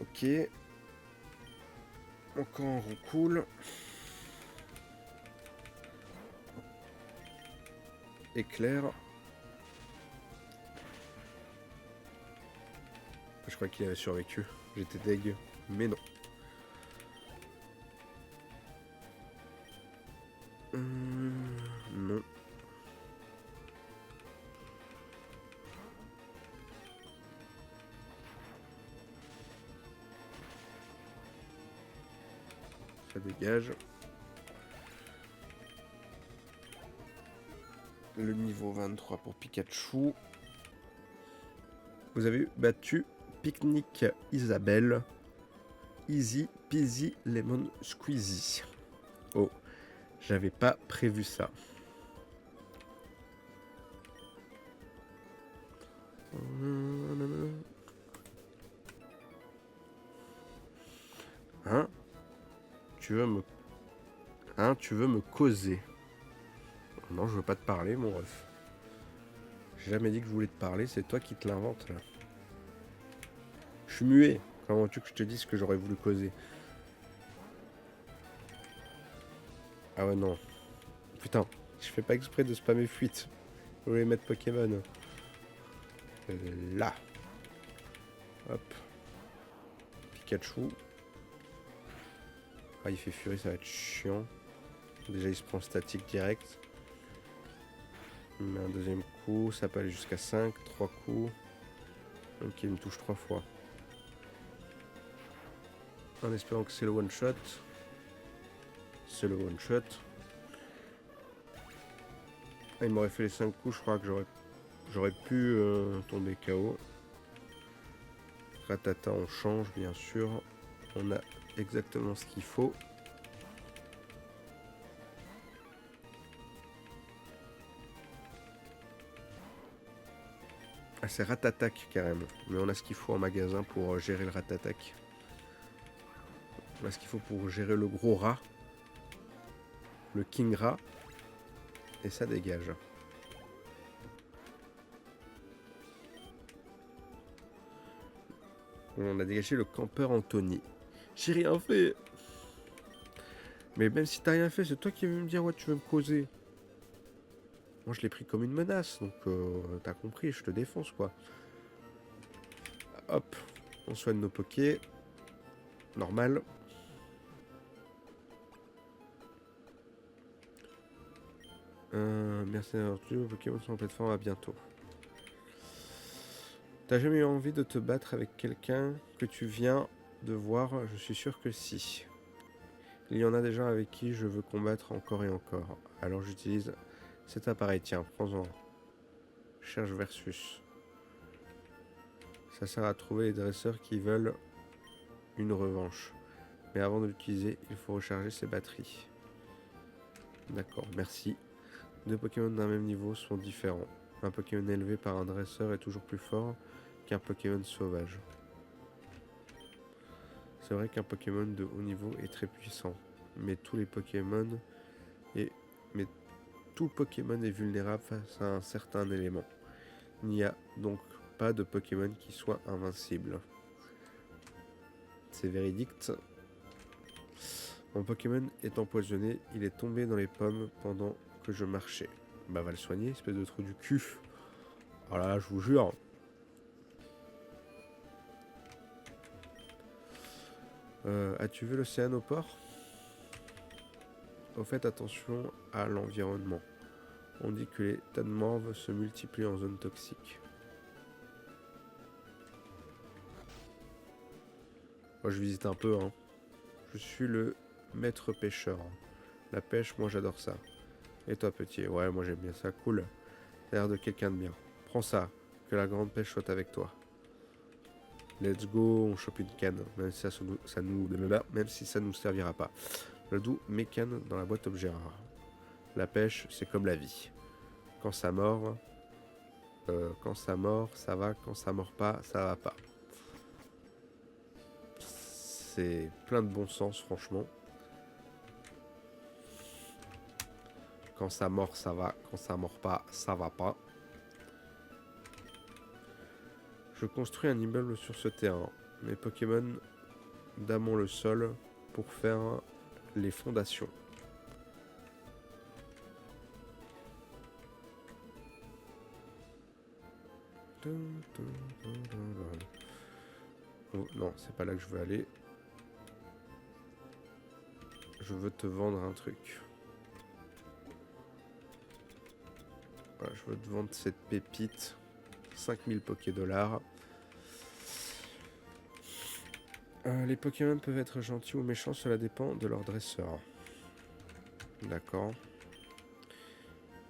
Ok. Encore un rond cool. Éclair. Je crois qu'il avait survécu. J'étais deg. Mais non. Non. Ça dégage. Le niveau 23 pour Pikachu. Vous avez battu Picnic Isabelle. Easy peasy lemon squeezy. Oh, j'avais pas prévu ça. Hein? Tu veux me causer? Non, je veux pas te parler, mon ref. J'ai jamais dit que je voulais te parler, c'est toi qui te l'inventes là. Je suis muet. Comment veux-tu que je te dise ce que j'aurais voulu causer? Ah ouais, non. Putain, je fais pas exprès de spammer fuite. Je voulais mettre Pokémon. Là. Hop. Pikachu. Ah, il fait furie, ça va être chiant. Déjà, il se prend statique direct. Il met un deuxième coup, ça peut aller jusqu'à 5, 3 coups. Donc il me touche 3 fois. En espérant que c'est le one shot. C'est le one shot. Ah, il m'aurait fait les 5 coups, je crois que j'aurais pu tomber KO. Ratata, on change bien sûr. On a exactement ce qu'il faut. Ah, c'est Ratatak carrément. Mais on a ce qu'il faut en magasin pour gérer le Ratatak. On a ce qu'il faut pour gérer le gros rat. Le King Rat. Et ça dégage. On a dégagé le campeur Anthony. J'ai rien fait. Mais même si t'as rien fait, c'est toi qui veux me dire ouais tu veux me causer. Moi je l'ai pris comme une menace, donc t'as compris, je te défonce quoi. Hop, on soigne nos pokés. Normal. Merci d'avoir tué vos Pokémon sur la plateforme, à bientôt. T'as jamais eu envie de te battre avec quelqu'un que tu viens de voir? Je suis sûr que si. Il y en a des gens avec qui je veux combattre encore et encore. Alors j'utilise cet appareil. Tiens, prends-en. Cherche versus. Ça sert à trouver les dresseurs qui veulent une revanche. Mais avant de l'utiliser, il faut recharger ses batteries. D'accord, merci. Deux Pokémon d'un même niveau sont différents. Un Pokémon élevé par un dresseur est toujours plus fort qu'un Pokémon sauvage. C'est vrai qu'un Pokémon de haut niveau est très puissant, mais tous les Pokémon mais tout Pokémon est vulnérable face à un certain élément. Il n'y a donc pas de Pokémon qui soit invincible. C'est véridique. Mon Pokémon est empoisonné, il est tombé dans les pommes pendant que je marchais. Bah va le soigner, espèce de trou du cul. Oh là là, je vous jure. As-tu vu l'océanopore? Au fait attention à l'environnement. On dit que les tas de morves se multiplient en zone toxique. Moi je visite un peu, hein. Je suis le maître pêcheur. La pêche, moi j'adore ça. Et toi petit? Ouais, moi j'aime bien ça, cool. T'as l'air de quelqu'un de bien. Prends ça, que la grande pêche soit avec toi. Let's go, on chope une canne, même si ça nous servira pas. Le doux mes cannes dans la boîte objet rare. La pêche, c'est comme la vie. Quand ça mord, ça va. Quand ça mord pas, ça va pas. C'est plein de bon sens, franchement. Quand ça mord, ça va. Quand ça mord pas, ça va pas. Je construis un immeuble sur ce terrain. Mes Pokémon damont le sol pour faire les fondations. Oh, non, c'est pas là que je veux aller. Je veux te vendre un truc. Voilà, je veux te vendre cette pépite. 5000 Poké-dollars. Les Pokémon peuvent être gentils ou méchants, cela dépend de leur dresseur. D'accord.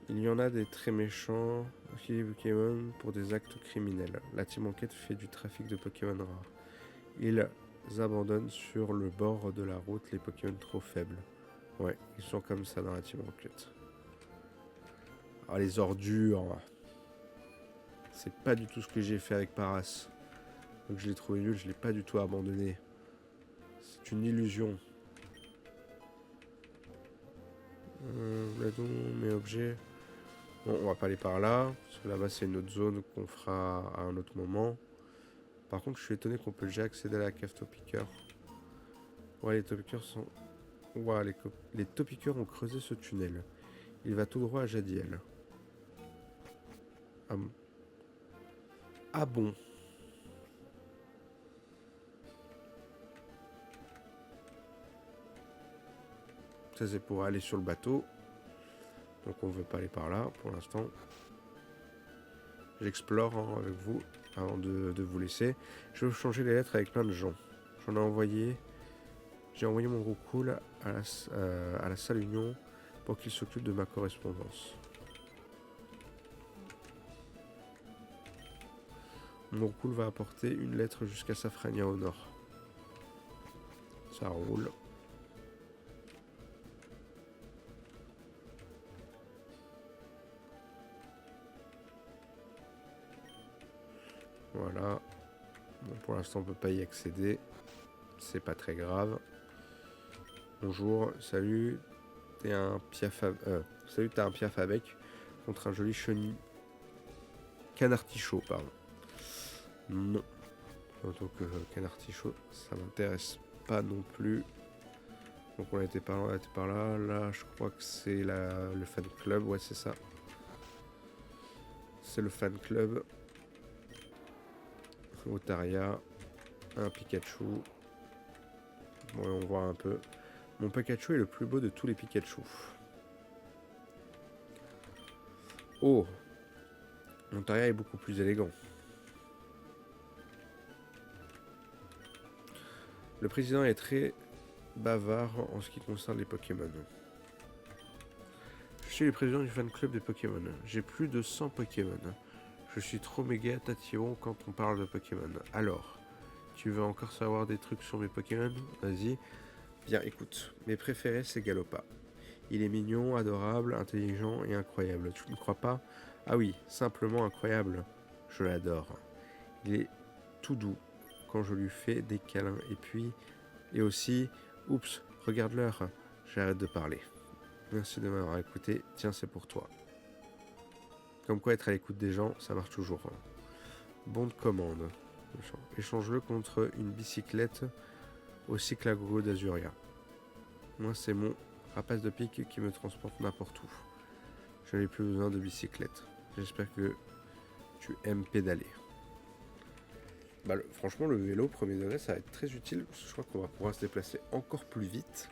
Il y en a des très méchants qui les Pokémon pour des actes criminels. La Team Enquête fait du trafic de Pokémon rares. Ils abandonnent sur le bord de la route les Pokémon trop faibles. Ouais, ils sont comme ça dans la Team Enquête. Ah, les ordures. C'est pas du tout ce que j'ai fait avec Paras. Donc je l'ai trouvé nul, je l'ai pas du tout abandonné. C'est une illusion. Là donc mes objets. Bon, on va pas aller par là, parce que là-bas c'est une autre zone qu'on fera à un autre moment. Par contre, je suis étonné qu'on peut déjà accéder à la cave Topiqueur. Ouais, les Topiqueurs sont... Ouais, les Topiqueurs ont creusé ce tunnel. Il va tout droit à Jadiel. Ah bon? Ça c'est pour aller sur le bateau. Donc on veut pas aller par là pour l'instant. J'explore avec vous avant de vous laisser. Je veux changer les lettres avec plein de gens. J'en ai envoyé. J'ai envoyé mon roucoule à la salle Union pour qu'il s'occupe de ma correspondance. Mon roucoule va apporter une lettre jusqu'à Safrania au nord. Ça roule. Voilà. Bon, pour l'instant, on peut pas y accéder. C'est pas très grave. Bonjour, salut. Salut, t'as un piaf avec contre un joli chenille. Canartichaud, pardon. Non. Donc canartichaud, ça m'intéresse pas non plus. Donc on a été par là, on a été par là. Là, je crois que c'est le fan club. Ouais, c'est ça. C'est le fan club. Otaria. Un Pikachu. Bon, on voit un peu. Mon Pikachu est le plus beau de tous les Pikachu. Oh, Otaria est beaucoup plus élégant. Le président est très bavard en ce qui concerne les Pokémon. Je suis le président du fan club des Pokémon. J'ai plus de 100 Pokémon. Je suis trop méga tatillon quand on parle de Pokémon. Alors, tu veux encore savoir des trucs sur mes Pokémon? Vas-y. Bien, écoute, mes préférés, c'est Galopa. Il est mignon, adorable, intelligent et incroyable. Tu ne crois pas? Ah oui, simplement incroyable. Je l'adore. Il est tout doux quand je lui fais des câlins. Et puis, Et aussi, oups, regarde l'heure, j'arrête de parler. Merci de m'avoir écouté, tiens c'est pour toi. Comme quoi être à l'écoute des gens, ça marche toujours. Bon de commande. Échange-le contre une bicyclette au cycle à gogo d'Azuria. Moi c'est mon rapace de pique qui me transporte n'importe où. Je n'ai plus besoin de bicyclette. J'espère que tu aimes pédaler. Bah, franchement le vélo premier degré ça va être très utile. Je crois qu'on va pouvoir se déplacer encore plus vite.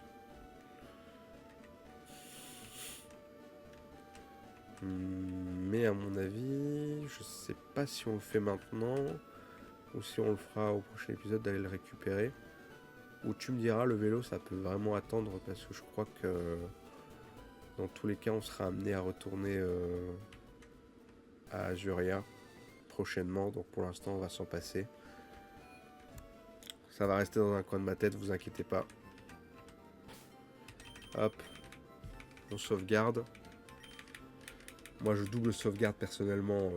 Mais à mon avis, je sais pas si on le fait maintenant ou si on le fera au prochain épisode d'aller le récupérer. Ou tu me diras, le vélo ça peut vraiment attendre parce que je crois que dans tous les cas on sera amené à retourner à Azuria prochainement. Donc pour l'instant on va s'en passer. Ça va rester dans un coin de ma tête, vous inquiétez pas. Hop, on sauvegarde. Moi je double sauvegarde personnellement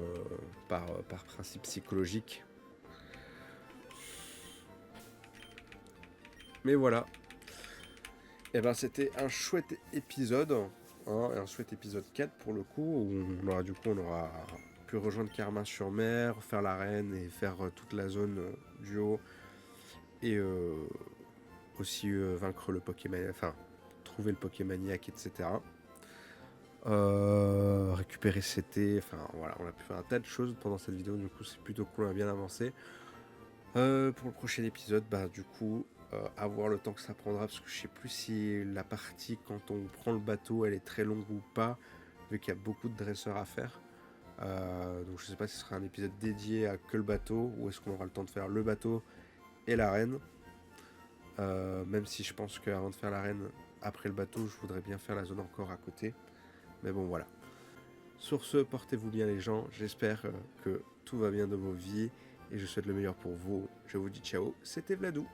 par principe psychologique. Mais voilà. Et ben c'était un chouette épisode. Un chouette épisode 4 pour le coup. Où on aura pu rejoindre Carmin-sur-Mer, faire l'arène et faire toute la zone du haut. Et aussi vaincre le Pokémon. Enfin, trouver le Pokémaniac, etc. Récupérer CT, enfin voilà, on a pu faire un tas de choses pendant cette vidéo, du coup c'est plutôt cool, on a bien avancé. Pour le prochain épisode, bah du coup, à voir le temps que ça prendra, parce que je sais plus si la partie quand on prend le bateau, elle est très longue ou pas, vu qu'il y a beaucoup de dresseurs à faire. Donc je sais pas si ce sera un épisode dédié à que le bateau, ou est-ce qu'on aura le temps de faire le bateau et l'arène. Même si je pense qu'avant de faire l'arène, après le bateau, je voudrais bien faire la zone encore à côté. Mais bon, voilà. Sur ce, portez-vous bien les gens. J'espère que tout va bien dans vos vies. Et je souhaite le meilleur pour vous. Je vous dis ciao. C'était Vladou.